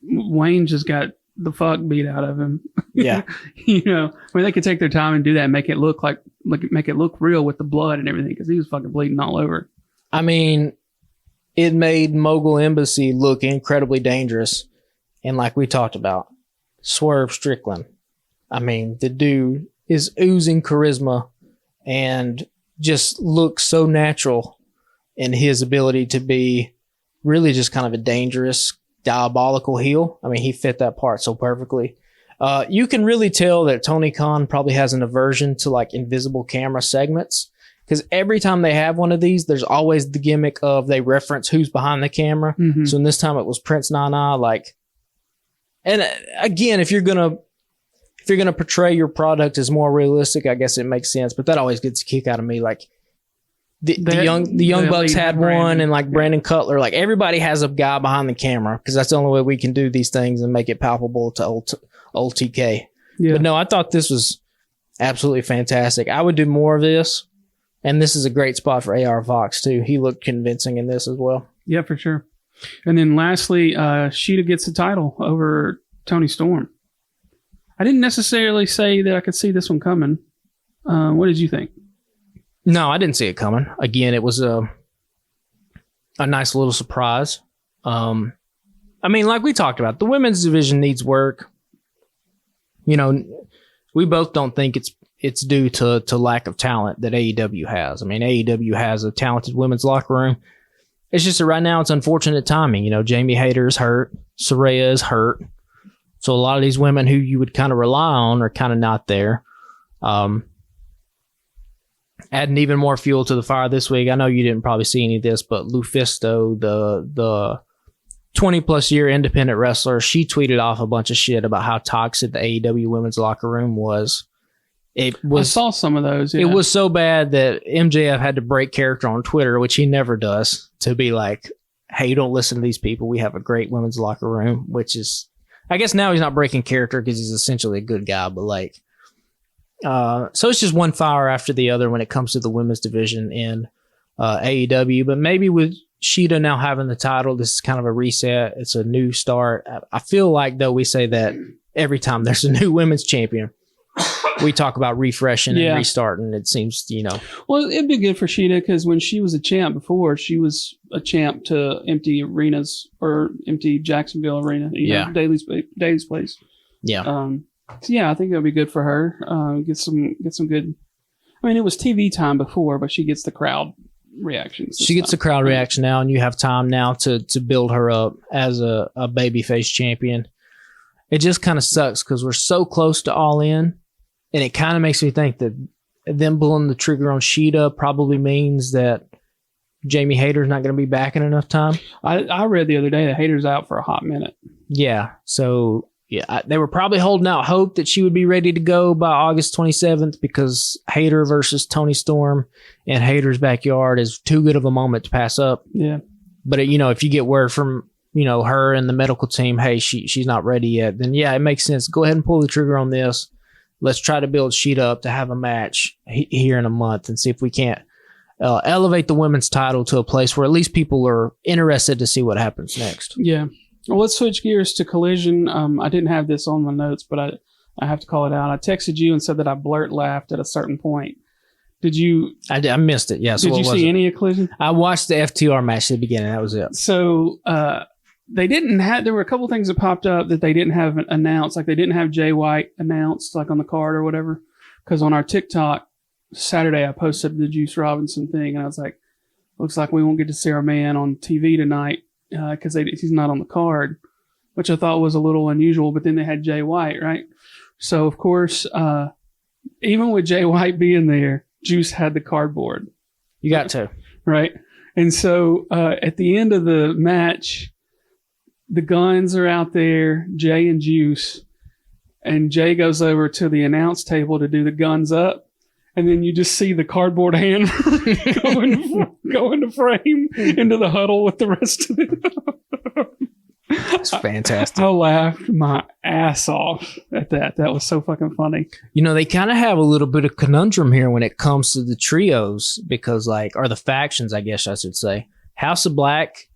[SPEAKER 2] Wayne just got the fuck beat out of him.
[SPEAKER 3] Yeah.
[SPEAKER 2] They could take their time and do that and make it look real with the blood and everything, because he was fucking bleeding all over.
[SPEAKER 3] I mean, it made Mogul Embassy look incredibly dangerous. And like we talked about, Swerve Strickland. I mean, the dude is oozing charisma and just looks so natural in his ability to be really just kind of a dangerous, diabolical heel. I mean, he fit that part so perfectly. You can really tell that Tony Khan probably has an aversion to like invisible camera segments, because every time they have one of these, there's always the gimmick of they reference who's behind the camera. Mm-hmm. So in this time it was Prince Nana. And again, if you're gonna portray your product as more realistic, I guess it makes sense. But that always gets a kick out of me. Like the young Bucks had one, and like Brandon Cutler, like everybody has a guy behind the camera, because that's the only way we can do these things and make it palpable to old TK. Yeah. But no, I thought this was absolutely fantastic. I would do more of this, and this is a great spot for AR Fox too. He looked convincing in this as well.
[SPEAKER 2] Yeah, for sure. And then lastly, Sheeta gets the title over Tony Storm. I didn't necessarily say that I could see this one coming. What did you think?
[SPEAKER 3] No, I didn't see it coming. Again, it was a nice little surprise. I mean, like we talked about, the women's division needs work. We both don't think it's due to lack of talent that AEW has. I mean, AEW has a talented women's locker room. It's just that right now it's unfortunate timing. Jamie Hayter is hurt. Saraya is hurt. So a lot of these women who you would kind of rely on are kind of not there. Adding even more fuel to the fire this week. I know you didn't probably see any of this, but Lufisto, the 20-plus year independent wrestler, she tweeted off a bunch of shit about how toxic the AEW women's locker room was. It
[SPEAKER 2] I
[SPEAKER 3] was
[SPEAKER 2] saw some of those. Yeah.
[SPEAKER 3] It was so bad that MJF had to break character on Twitter, which he never does, to be like, hey, you don't listen to these people. We have a great women's locker room, which is, I guess now he's not breaking character because he's essentially a good guy, but like, so it's just one fire after the other when it comes to the women's division in AEW. But maybe with Sheeta now having the title, this is kind of a reset. It's a new start. I feel like, though, we say that every time there's a new women's champion. We talk about refreshing and restarting. It seems,
[SPEAKER 2] Well, it'd be good for Sheeta because when she was a champ before, she was a champ to empty arenas or empty Jacksonville Arena. You know, Daly's place.
[SPEAKER 3] Yeah.
[SPEAKER 2] So yeah, I think that'd be good for her. Get some good. I mean, it was TV time before, but she gets the crowd reactions.
[SPEAKER 3] She gets the crowd reaction now, and you have time now to build her up as a babyface champion. It just kind of sucks because we're so close to All In. And it kind of makes me think that them pulling the trigger on Sheeta probably means that Jamie Hayter's not going to be back in enough time.
[SPEAKER 2] I read the other day that Hayter's out for a hot minute.
[SPEAKER 3] Yeah. So, they were probably holding out hope that she would be ready to go by August 27th because Hayter versus Tony Storm in Hayter's backyard is too good of a moment to pass up.
[SPEAKER 2] Yeah.
[SPEAKER 3] But, if you get word from, her and the medical team, hey, she's not ready yet, then, it makes sense. Go ahead and pull the trigger on this. Let's try to build Sheeta up to have a match here in a month and see if we can't elevate the women's title to a place where at least people are interested to see what happens next.
[SPEAKER 2] Yeah. Well, let's switch gears to Collision. I didn't have this on my notes, but I have to call it out. I texted you and said that I blurt laughed at a certain point. Did you?
[SPEAKER 3] I missed it. Yeah. So
[SPEAKER 2] did you see any of Collision?
[SPEAKER 3] I watched the FTR match at the beginning. That was it.
[SPEAKER 2] So, they didn't have, there were a couple things that popped up that they didn't have announced. Like they didn't have Jay White announced like on the card or whatever. Cause on our TikTok Saturday, I posted the Juice Robinson thing and I was like, looks like we won't get to see our man on TV tonight. Cause he's not on the card, which I thought was a little unusual, but then they had Jay White, right? So of course, even with Jay White being there, Juice had the cardboard.
[SPEAKER 3] You got to.
[SPEAKER 2] Right. And so, at the end of the match, the Guns are out there, Jay and Juice, and Jay goes over to the announce table to do the Guns up, and then you just see the cardboard hand go into frame into the huddle with the rest of it.
[SPEAKER 3] That's fantastic.
[SPEAKER 2] I laughed my ass off at that. That was so fucking funny.
[SPEAKER 3] They kind of have a little bit of conundrum here when it comes to the trios because, or the factions, I guess I should say. House of Black,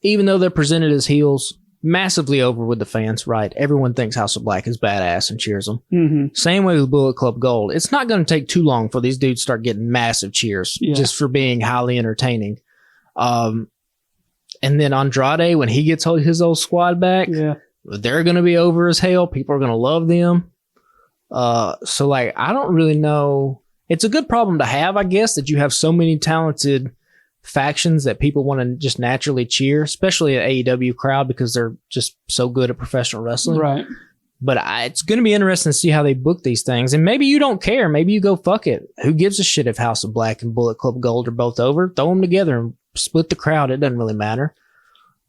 [SPEAKER 3] even though they're presented as heels, massively over with the fans, right? Everyone thinks House of Black is badass and cheers them.
[SPEAKER 2] Mm-hmm.
[SPEAKER 3] Same way with Bullet Club Gold. It's not going to take too long for these dudes to start getting massive cheers just for being highly entertaining. And then Andrade, when he gets his old squad back, they're going to be over as hell. People are going to love them. So I don't really know. It's a good problem to have, I guess, that you have so many talented factions that people want to just naturally cheer, especially an AEW crowd because they're just so good at professional wrestling.
[SPEAKER 2] Right.
[SPEAKER 3] But it's going to be interesting to see how they book these things. And maybe you don't care. Maybe you go, fuck it. Who gives a shit if House of Black and Bullet Club Gold are both over? Throw them together and split the crowd. It doesn't really matter.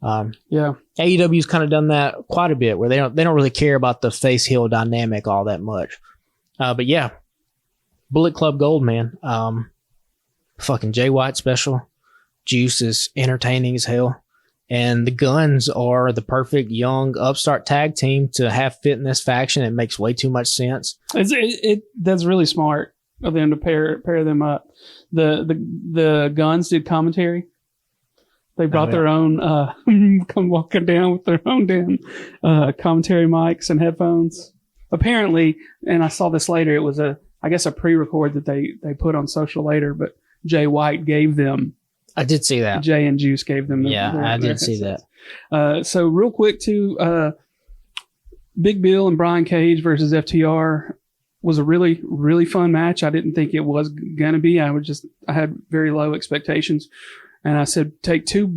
[SPEAKER 3] AEW's kind of done that quite a bit where they don't really care about the face heel dynamic all that much. But yeah, Bullet Club Gold, man. Fucking Jay White special. Juice is entertaining as hell. And the Guns are the perfect young upstart tag team to have fit in this faction. It makes way too much sense.
[SPEAKER 2] That's really smart of them to pair them up. The Guns did commentary. They brought their own, come walking down with their own damn commentary mics and headphones. Apparently, and I saw this later, it was I guess a pre-record that they put on social later, but Jay White gave them.
[SPEAKER 3] I did see that.
[SPEAKER 2] Jay and Juice gave them.
[SPEAKER 3] I did see that.
[SPEAKER 2] So real quick too, Big Bill and Brian Cage versus FTR was a really, really fun match. I didn't think it was going to be. I had very low expectations. And I said, take two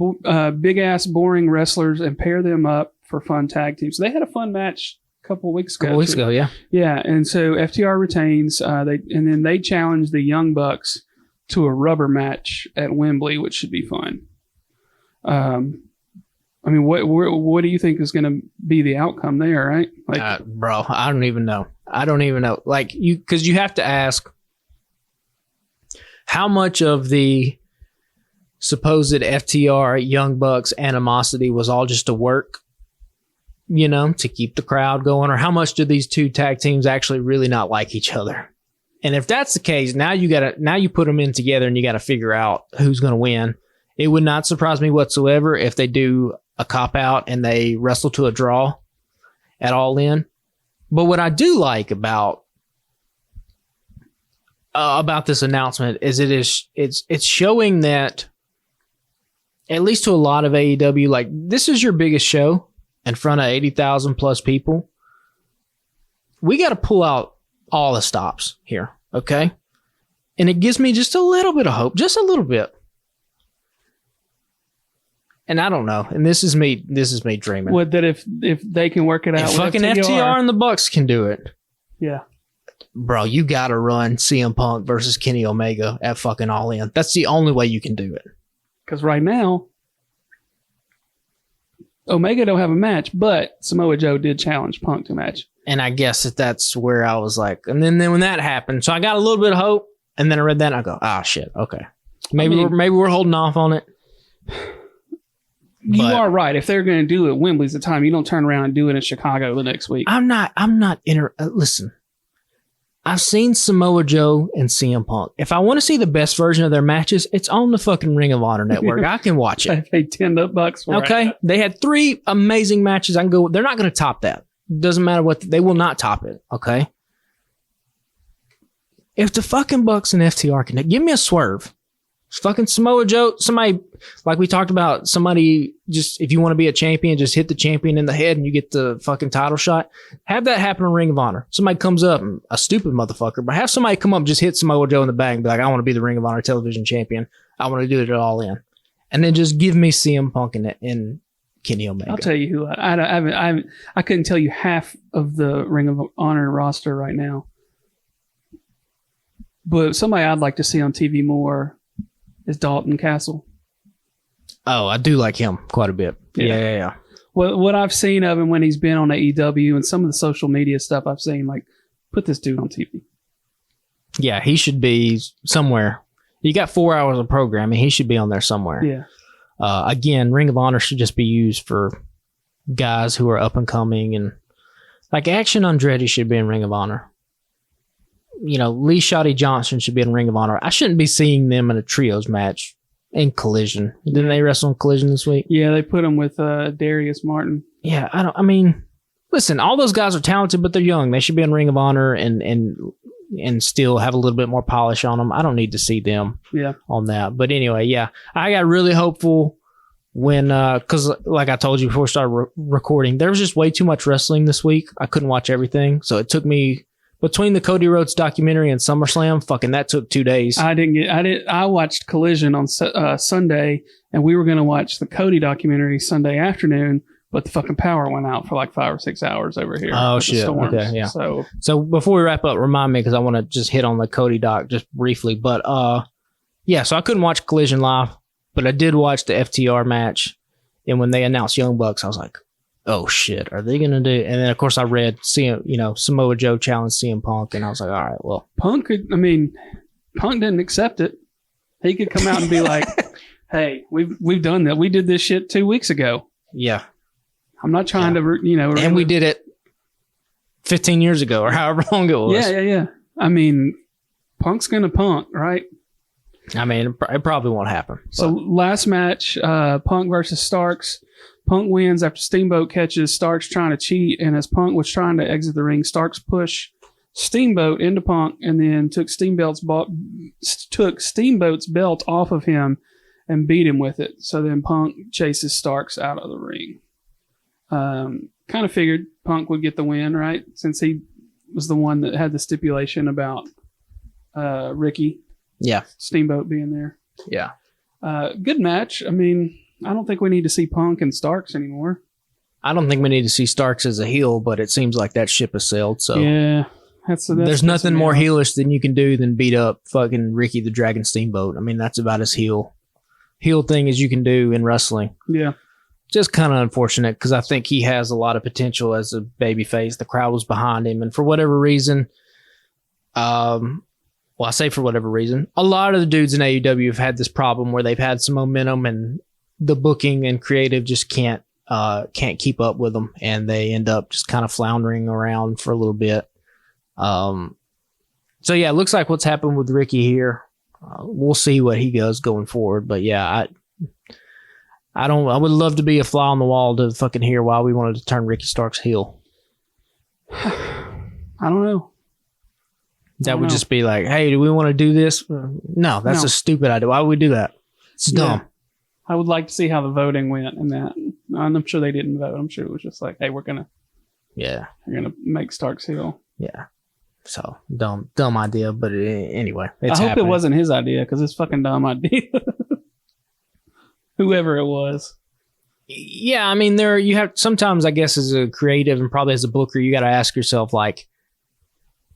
[SPEAKER 2] big ass boring wrestlers and pair them up for fun tag teams. So they had a fun match a couple of weeks ago.
[SPEAKER 3] Yeah.
[SPEAKER 2] Yeah. And so FTR retains, and then they challenge the Young Bucks to a rubber match at Wembley, which should be fun. What do you think is going to be the outcome there, right?
[SPEAKER 3] Bro, I don't even know. I don't even know. Like, because you have to ask how much of the supposed FTR Young Bucks animosity was all just to work, to keep the crowd going, or how much do these two tag teams actually really not like each other? And if that's the case, now you put them in together and you got to figure out who's going to win. It would not surprise me whatsoever if they do a cop out and they wrestle to a draw at All In. But what I do like about this announcement is it's showing that, at least to a lot of AEW, like, this is your biggest show in front of 80,000 plus people. We got to pull out all the stops here, okay? And it gives me just a little bit of hope, just a little bit. And I don't know. And this is me dreaming.
[SPEAKER 2] What, that if they can work it out,
[SPEAKER 3] if fucking FTR and the Bucks can do it.
[SPEAKER 2] Yeah.
[SPEAKER 3] Bro, you got to run CM Punk versus Kenny Omega at fucking All In. That's the only way you can do it.
[SPEAKER 2] Because right now, Omega don't have a match, but Samoa Joe did challenge Punk to a match.
[SPEAKER 3] And I guess that's where I was like, and then when that happened, so I got a little bit of hope, and then I read that and I go, shit, okay. Maybe we're holding off on it.
[SPEAKER 2] You are right. If they're going to do it, Wembley's the time. You don't turn around and do it in Chicago the next week.
[SPEAKER 3] Listen, I've seen Samoa Joe and CM Punk. If I want to see the best version of their matches, it's on the fucking Ring of Honor network. I can watch it.
[SPEAKER 2] I paid $10 for it.
[SPEAKER 3] Okay. They had 3 amazing matches. I can go. They're not going to top that. Doesn't matter what. They will not top it. Okay. If the fucking Bucks and FTR can give me a swerve, fucking Samoa Joe, somebody, like we talked about, somebody just, if you want to be a champion, just hit the champion in the head and you get the fucking title shot. Have that happen in Ring of Honor. Somebody comes up, a stupid motherfucker, but have somebody come up and just hit Samoa Joe in the back and be like, I want to be the Ring of Honor television champion. I want to do it All In. And then just give me CM Punk and Kenny Omega.
[SPEAKER 2] I'll tell you who. I couldn't tell you half of the Ring of Honor roster right now. But somebody I'd like to see on TV more is Dalton Castle.
[SPEAKER 3] Oh, I do like him quite a bit. Yeah.
[SPEAKER 2] Well, what I've seen of him when he's been on AEW and some of the social media stuff I've seen, like, put this dude on TV.
[SPEAKER 3] Yeah, he should be somewhere. You got 4 hours of programming. He should be on there somewhere.
[SPEAKER 2] Yeah.
[SPEAKER 3] Again, Ring of Honor should just be used for guys who are up and coming, and like Action Andretti should be in Ring of Honor. Lee Shoddy Johnson should be in Ring of Honor. I shouldn't be seeing them in a trios match in Collision. Didn't they wrestle in Collision this week?
[SPEAKER 2] Yeah, they put him with Darius Martin.
[SPEAKER 3] Yeah, listen, all those guys are talented, but they're young. They should be in Ring of Honor and still have a little bit more polish on them. I don't need to see them on that. But anyway, yeah, I got really hopeful when, because like I told you before we started recording, there was just way too much wrestling this week. I couldn't watch everything. So it took me, between the Cody Rhodes documentary and SummerSlam, fucking that took 2 days.
[SPEAKER 2] I watched Collision on Sunday, and we were going to watch the Cody documentary Sunday afternoon, but the fucking power went out for like 5 or 6 hours over here.
[SPEAKER 3] Oh, shit. Okay, yeah. So before we wrap up, remind me, because I want to just hit on the Cody doc just briefly. But so I couldn't watch Collision live, but I did watch the FTR match. And when they announced Young Bucks, I was like, oh shit, are they gonna do? And then of course I read Samoa Joe challenged CM Punk, and I was like, all right, well, Punk
[SPEAKER 2] didn't accept it. He could come out and be like, hey, we've done that. We did this shit 2 weeks ago.
[SPEAKER 3] Yeah,
[SPEAKER 2] I'm not trying to
[SPEAKER 3] and we did it 15 years ago or however long it was.
[SPEAKER 2] Yeah. Punk's gonna punk, right?
[SPEAKER 3] It probably won't happen.
[SPEAKER 2] So last match, Punk versus Starks. Punk wins after Steamboat catches Starks trying to cheat, and as Punk was trying to exit the ring, Starks pushed Steamboat into Punk and then took Steamboat's belt off of him and beat him with it. So then Punk chases Starks out of the ring. Kind of figured Punk would get the win, right? Since he was the one that had the stipulation about Ricky.
[SPEAKER 3] Yeah.
[SPEAKER 2] Steamboat being there.
[SPEAKER 3] Yeah.
[SPEAKER 2] Good match. I don't think we need to see Punk and Starks anymore.
[SPEAKER 3] I don't think we need to see Starks as a heel, but it seems like that ship has sailed. So
[SPEAKER 2] yeah,
[SPEAKER 3] there's nothing more heelish than you can do than beat up fucking Ricky the Dragon Steamboat. That's about as heel thing as you can do in wrestling.
[SPEAKER 2] Yeah.
[SPEAKER 3] just kind of unfortunate because I think he has a lot of potential as a babyface. The crowd was behind him, and for whatever reason, well, I say for whatever reason, a lot of the dudes in AEW have had this problem where they've had some momentum, and the booking and creative just can't keep up with them, and they end up just kind of floundering around for a little bit. So yeah, it looks like what's happened with Ricky here. We'll see what he goes going forward, but yeah, I would love to be a fly on the wall to fucking hear why we wanted to turn Ricky Starks heel.
[SPEAKER 2] I don't know.
[SPEAKER 3] That would just be like, hey, do we want to do this? No, that's a stupid idea. Why would we do that? It's dumb.
[SPEAKER 2] I would like to see how the voting went in that. I'm sure they didn't vote. I'm sure it was just like, hey, we're gonna make Starks heel.
[SPEAKER 3] Yeah. So dumb idea, but anyway,
[SPEAKER 2] I hope it wasn't his idea because it's fucking dumb idea. Whoever it was.
[SPEAKER 3] Yeah, I mean, you have sometimes, I guess, as a creative and probably as a booker, you got to ask yourself, like,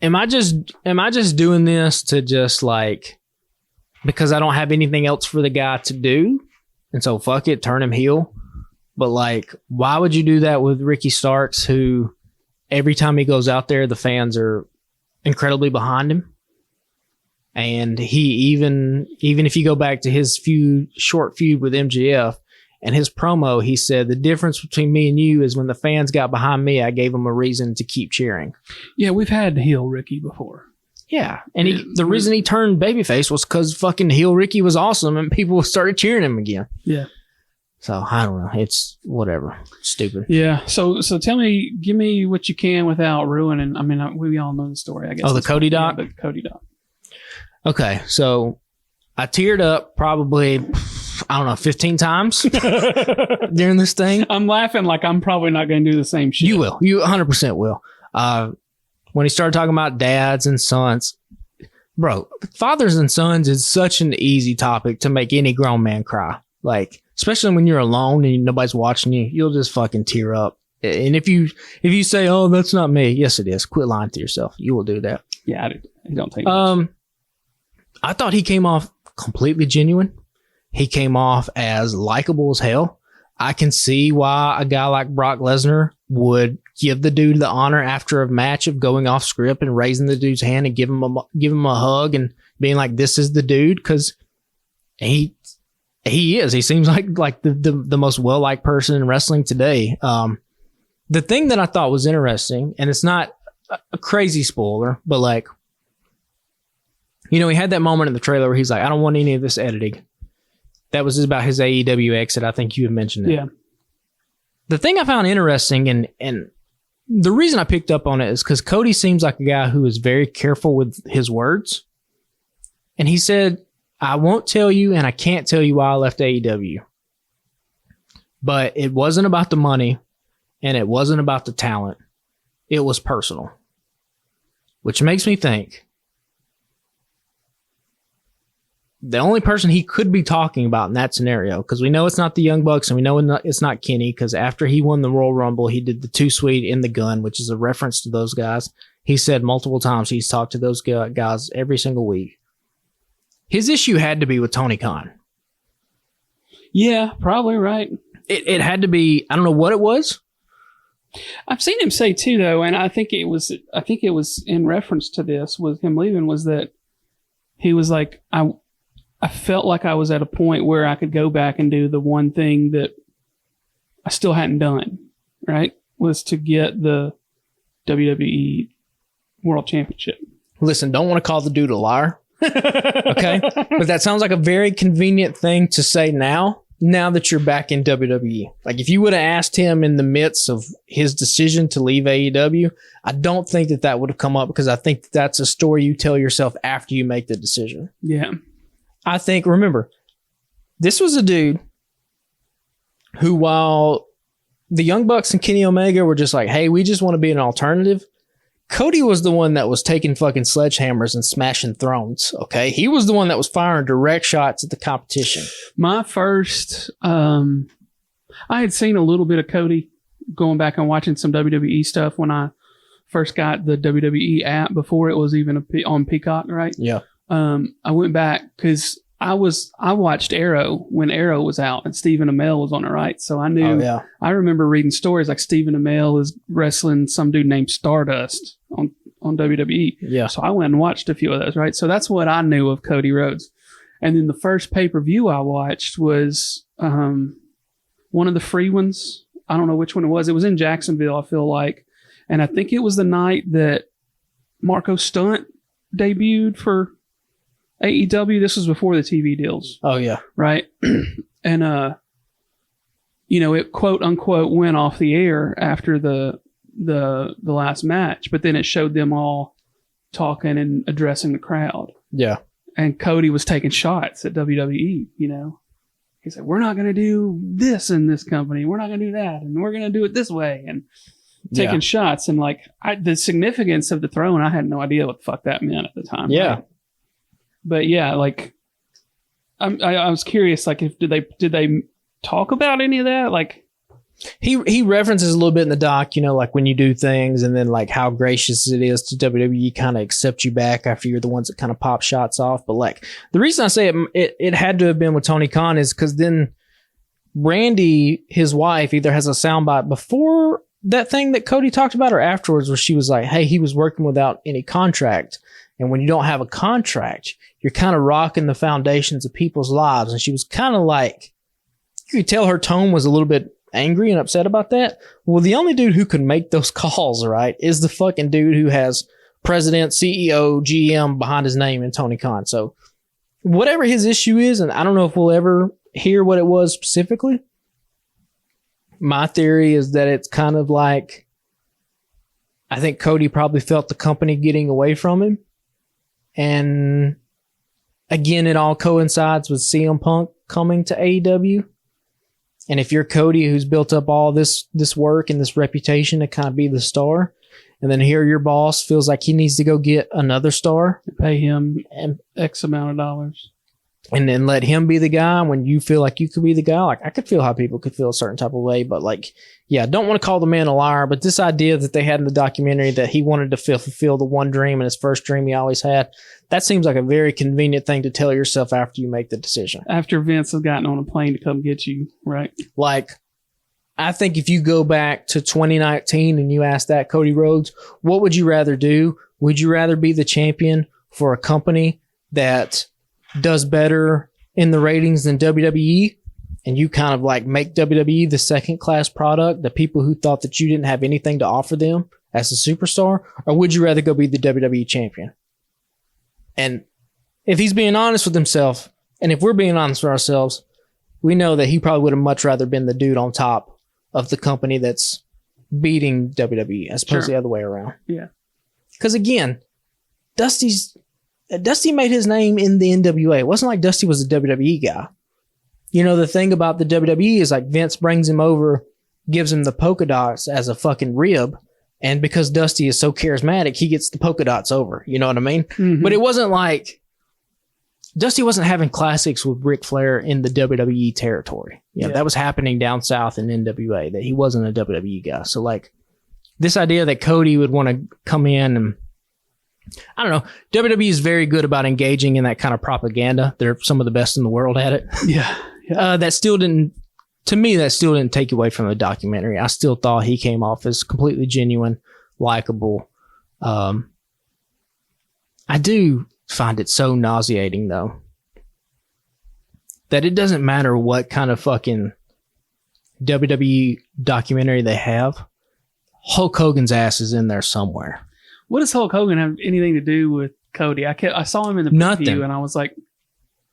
[SPEAKER 3] am I just doing this to just like because I don't have anything else for the guy to do, and so fuck it, turn him heel. But like, why would you do that with Ricky Starks, who every time he goes out there, the fans are incredibly behind him? And he even if you go back to his short feud with MJF and his promo, he said, the difference between me and you is when the fans got behind me, I gave them a reason to keep cheering.
[SPEAKER 2] Yeah, we've had heel Ricky before.
[SPEAKER 3] Yeah. And the reason he turned babyface was because fucking heel Ricky was awesome and people started cheering him again.
[SPEAKER 2] Yeah.
[SPEAKER 3] So I don't know. It's whatever. Stupid.
[SPEAKER 2] Yeah. So give me what you can without ruining. I mean, we all know the story, I guess.
[SPEAKER 3] Oh, the Cody doc?
[SPEAKER 2] Yeah, the Cody doc.
[SPEAKER 3] Okay. So I teared up probably, I don't know, 15 times during this thing.
[SPEAKER 2] I'm laughing like I'm probably not going to do the same shit.
[SPEAKER 3] You will. You 100% will. When he started talking about dads and sons, bro, fathers and sons is such an easy topic to make any grown man cry. Like, especially when you're alone and nobody's watching you, you'll just fucking tear up. And if you say, "Oh, that's not me," yes, it is. Quit lying to yourself. You will do that.
[SPEAKER 2] Yeah, I don't take much.
[SPEAKER 3] I thought he came off completely genuine. He came off as likable as hell. I can see why a guy like Brock Lesnar would give the dude the honor after a match of going off script and raising the dude's hand and give him a hug and being like, "This is the dude," because he is. He seems like the most well-liked person in wrestling today. The thing that I thought was interesting, and it's not a crazy spoiler, but like, he had that moment in the trailer where he's like, "I don't want any of this editing." That was about his AEW exit. I think you had mentioned it.
[SPEAKER 2] Yeah.
[SPEAKER 3] The thing I found interesting, and the reason I picked up on it is because Cody seems like a guy who is very careful with his words. And he said, "I won't tell you, and I can't tell you why I left AEW. But it wasn't about the money, and it wasn't about the talent. It was personal." Which makes me think, the only person he could be talking about in that scenario, because we know it's not the Young Bucks and we know it's not Kenny, because after he won the Royal Rumble, he did the Too Sweet in the Gun, which is a reference to those guys. He said multiple times he's talked to those guys every single week. His issue had to be with Tony Khan.
[SPEAKER 2] Yeah, probably right.
[SPEAKER 3] It had to be. I don't know what it was.
[SPEAKER 2] I've seen him say too, though, and I think it was in reference to this with him leaving, was that he was like, I felt like I was at a point where I could go back and do the one thing that I still hadn't done, right? Was to get the WWE World Championship.
[SPEAKER 3] Listen, don't want to call the dude a liar. Okay? But that sounds like a very convenient thing to say now that you're back in WWE. Like, if you would have asked him in the midst of his decision to leave AEW, I don't think that would have come up, because I think that's a story you tell yourself after you make the decision.
[SPEAKER 2] Yeah.
[SPEAKER 3] I think, remember, this was a dude who, while the Young Bucks and Kenny Omega were just like, "Hey, we just want to be an alternative," Cody was the one that was taking fucking sledgehammers and smashing thrones, okay? He was the one that was firing direct shots at the competition.
[SPEAKER 2] My first, I had seen a little bit of Cody going back and watching some WWE stuff when I first got the WWE app before it was even on Peacock, right?
[SPEAKER 3] Yeah.
[SPEAKER 2] I went back because I watched Arrow when Arrow was out and Stephen Amell was on it, right? So I knew, I remember reading stories like Stephen Amell is wrestling some dude named Stardust on WWE.
[SPEAKER 3] Yeah.
[SPEAKER 2] So I went and watched a few of those, right? So that's what I knew of Cody Rhodes. And then the first pay-per-view I watched was one of the free ones. I don't know which one it was. It was in Jacksonville, I feel like. And I think it was the night that Marco Stunt debuted for AEW. This was before the TV deals.
[SPEAKER 3] Oh, yeah.
[SPEAKER 2] Right? And, it quote unquote went off the air after the last match, but then it showed them all talking and addressing the crowd.
[SPEAKER 3] Yeah.
[SPEAKER 2] And Cody was taking shots at WWE, He said, we're not going to do this in this company. We're not going to do that. And we're going to do it this way. And taking shots. And the significance of the throwing, I had no idea what the fuck that meant at the time.
[SPEAKER 3] Yeah.
[SPEAKER 2] Right? But yeah, I was curious, did they talk about any of that?
[SPEAKER 3] He references a little bit in the doc, when you do things and then how gracious it is to WWE kind of accept you back after you're the ones that kind of pop shots off. But the reason I say it had to have been with Tony Khan is because then Randy, his wife, either has a soundbite before that thing that Cody talked about or afterwards where she was like, hey, he was working without any contract. And when you don't have a contract, you're kind of rocking the foundations of people's lives. And she was kind of you could tell her tone was a little bit angry and upset about that. Well, the only dude who can make those calls, right, is the fucking dude who has president, CEO, GM behind his name in Tony Khan. So whatever his issue is, and I don't know if we'll ever hear what it was specifically. My theory is that it's kind of I think Cody probably felt the company getting away from him. And again, it all coincides with CM Punk coming to AEW. And if you're Cody, who's built up all this work and this reputation to kind of be the star, and then here your boss feels like he needs to go get another star,
[SPEAKER 2] pay him X amount of dollars,
[SPEAKER 3] and then let him be the guy when you feel like you could be the guy. I could feel how people could feel a certain type of way, but don't want to call the man a liar. But this idea that they had in the documentary that he wanted to fulfill the one dream and his first dream he always had, that seems like a very convenient thing to tell yourself after you make the decision.
[SPEAKER 2] After Vince has gotten on a plane to come get you, right?
[SPEAKER 3] I think if you go back to 2019 and you ask that Cody Rhodes, what would you rather do? Would you rather be the champion for a company that does better in the ratings than WWE, and you kind of make WWE the second class product, the people who thought that you didn't have anything to offer them as a superstar, or would you rather go be the WWE champion? And if he's being honest with himself, and if we're being honest with ourselves, we know that he probably would have much rather been the dude on top of the company that's beating WWE as opposed to the other way around.
[SPEAKER 2] Yeah.
[SPEAKER 3] Because again, Dusty made his name in the NWA. It wasn't like Dusty was a WWE guy. The thing about the WWE is Vince brings him over, gives him the polka dots as a fucking rib. And because Dusty is so charismatic, he gets the polka dots over. You know what I mean? Mm-hmm. But it wasn't Dusty wasn't having classics with Ric Flair in the WWE territory. That was happening down south in NWA, that he wasn't a WWE guy. So this idea that Cody would want to come in and, I don't know, WWE is very good about engaging in that kind of propaganda. They're some of the best in the world at it.
[SPEAKER 2] Yeah.
[SPEAKER 3] That still didn't take away from the documentary. I still thought he came off as completely genuine, likable. I do find it so nauseating, though, that it doesn't matter what kind of fucking WWE documentary they have. Hulk Hogan's ass is in there somewhere.
[SPEAKER 2] What does Hulk Hogan have anything to do with Cody? I saw him in the preview and I was like...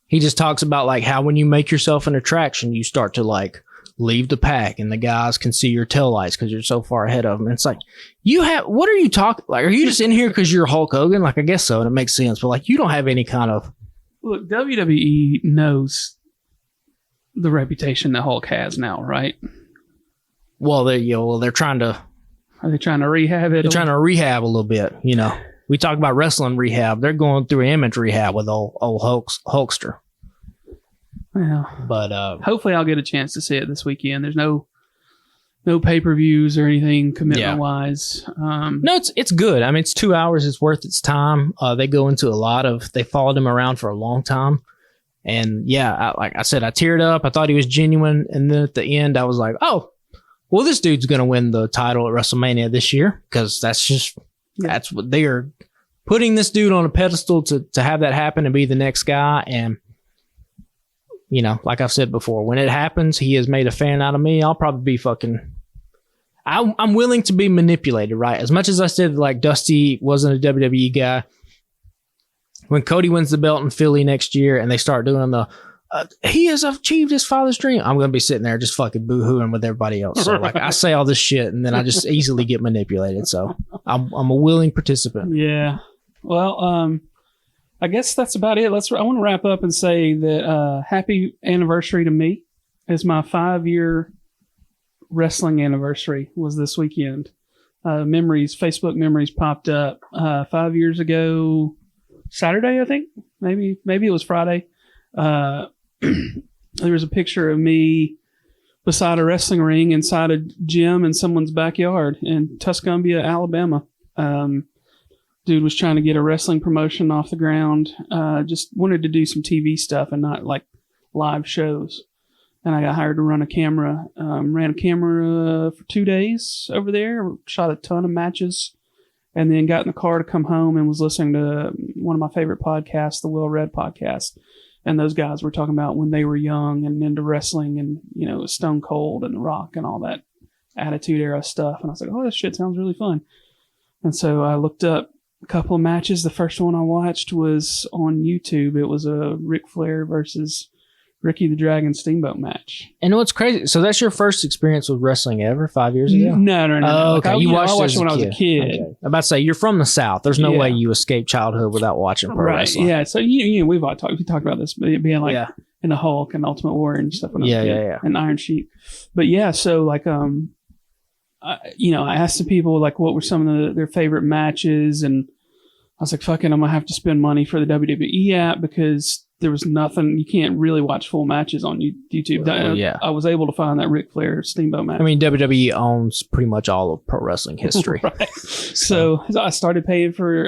[SPEAKER 3] He just talks about how when you make yourself an attraction, you start to leave the pack and the guys can see your taillights because you're so far ahead of them. And it's what are you talking? Are you just in here because you're Hulk Hogan? I guess so. And it makes sense. But you don't have any kind of...
[SPEAKER 2] Look, WWE knows the reputation that Hulk has now, right?
[SPEAKER 3] Well, they're trying to...
[SPEAKER 2] Are they trying to rehab it?
[SPEAKER 3] They're trying to rehab a little bit, We talk about wrestling rehab. They're going through image rehab with old Hulkster.
[SPEAKER 2] Well,
[SPEAKER 3] but
[SPEAKER 2] hopefully I'll get a chance to see it this weekend. There's no pay-per-views or anything commitment-wise.
[SPEAKER 3] No, it's good. I mean, it's 2 hours. It's worth its time. They go into they followed him around for a long time. And yeah, like I said, I teared up. I thought he was genuine. And then at the end, I was like, oh, well, this dude's going to win the title at WrestleMania this year, because that's what they are putting this dude on a pedestal to have that happen and be the next guy. And, you know, like I've said before, when it happens, he has made a fan out of me. I'll probably be I'm willing to be manipulated, right? As much as I said, like, Dusty wasn't a WWE guy, when Cody wins the belt in Philly next year and they start doing he has achieved his father's dream, I'm going to be sitting there just fucking boo-hooing with everybody else. So, like, I say all this shit and then I just easily get manipulated. So I'm a willing participant.
[SPEAKER 2] Yeah. Well, I guess that's about it. I want to wrap up and say that happy anniversary to me, as my 5-year wrestling anniversary was this weekend. Facebook memories popped up 5 years ago, Saturday, I think. Maybe it was Friday. There was a picture of me beside a wrestling ring inside a gym in someone's backyard in Tuscumbia, Alabama. Dude was trying to get a wrestling promotion off the ground. Just wanted to do some TV stuff and not like live shows. And I got hired to run a camera. Ran a camera for 2 days over there. Shot a ton of matches. And then got in the car to come home and was listening to one of my favorite podcasts, the Will Red podcast. And those guys were talking about when they were young and into wrestling and, you know, Stone Cold and The Rock and all that Attitude Era stuff. And I was like, oh, this shit sounds really fun. And so I looked up a couple of matches. The first one I watched was on YouTube. It was a Ric Flair versus Ricky the Dragon Steamboat match.
[SPEAKER 3] And what's crazy, so that's your first experience with wrestling ever, 5 years ago?
[SPEAKER 2] No.
[SPEAKER 3] Oh, okay.
[SPEAKER 2] Like,
[SPEAKER 3] I
[SPEAKER 2] watched it when
[SPEAKER 3] as
[SPEAKER 2] I was a kid.
[SPEAKER 3] Okay. I'm about to say, you're from the South. There's no way you escaped childhood without watching pro wrestling.
[SPEAKER 2] Yeah. So we've talked about this, being like in the Hulk and Ultimate Warrior and stuff. And Iron Sheik. But yeah, so like I asked the people like what were some of their favorite matches, and I was like, fucking, I'm gonna have to spend money for the WWE app because there was nothing. You can't really watch full matches on YouTube. I was able to find that Ric Flair Steamboat match.
[SPEAKER 3] I mean, WWE owns pretty much all of pro wrestling history.
[SPEAKER 2] Right. So I started paying for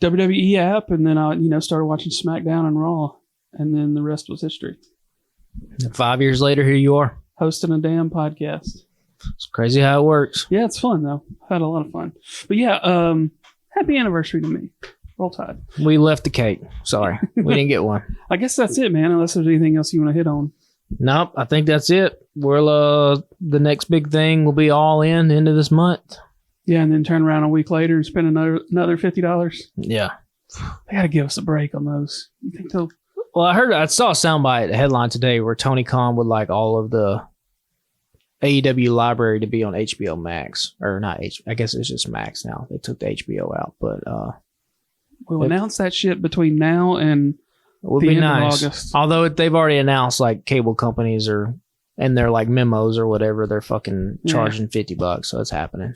[SPEAKER 2] WWE app, and then I started watching SmackDown and Raw, and then the rest was history.
[SPEAKER 3] And 5 years later, here you are
[SPEAKER 2] hosting a damn podcast.
[SPEAKER 3] It's crazy how it works.
[SPEAKER 2] Yeah, it's fun though. Had a lot of fun. But yeah, happy anniversary to me. Roll Tide.
[SPEAKER 3] We left the cake. Sorry. We didn't get one.
[SPEAKER 2] I guess that's it, man, unless there's anything else you want to hit on.
[SPEAKER 3] Nope, I think that's it. The next big thing will be All In end of this month.
[SPEAKER 2] Yeah, and then turn around a week later and spend another $50.
[SPEAKER 3] Yeah.
[SPEAKER 2] They got to give us a break on those. You think they'll...
[SPEAKER 3] Well, I saw a soundbite, a headline today where Tony Khan would like all of the AEW library to be on HBO Max. Or not I guess it's just Max now. They took the HBO out, but...
[SPEAKER 2] We'll announce that shit between now and the end of August.
[SPEAKER 3] Although they've already announced like cable companies are in their like memos or whatever, they're fucking charging $50, so it's happening.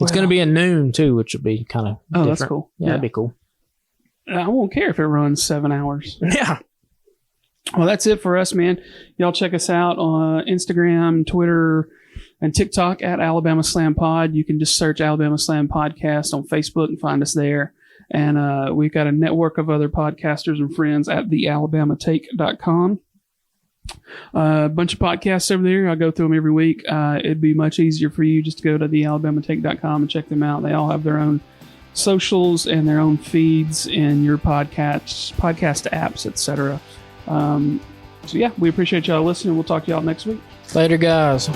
[SPEAKER 3] It's going to be at noon too, which would be kind of different.
[SPEAKER 2] That's cool.
[SPEAKER 3] Yeah, that'd be cool.
[SPEAKER 2] I won't care if it runs 7 hours.
[SPEAKER 3] Yeah.
[SPEAKER 2] Well, that's it for us, man. Y'all check us out on Instagram, Twitter, and TikTok at Alabama Slam Pod. You can just search Alabama Slam Podcast on Facebook and find us there. And we've got a network of other podcasters and friends at thealabamatake.com. A bunch of podcasts over there. I go through them every week. It'd be much easier for you just to go to thealabamatake.com and check them out. They all have their own socials and their own feeds in your podcast apps, etc. So yeah, we appreciate y'all listening. We'll talk to y'all next week.
[SPEAKER 3] Later, guys.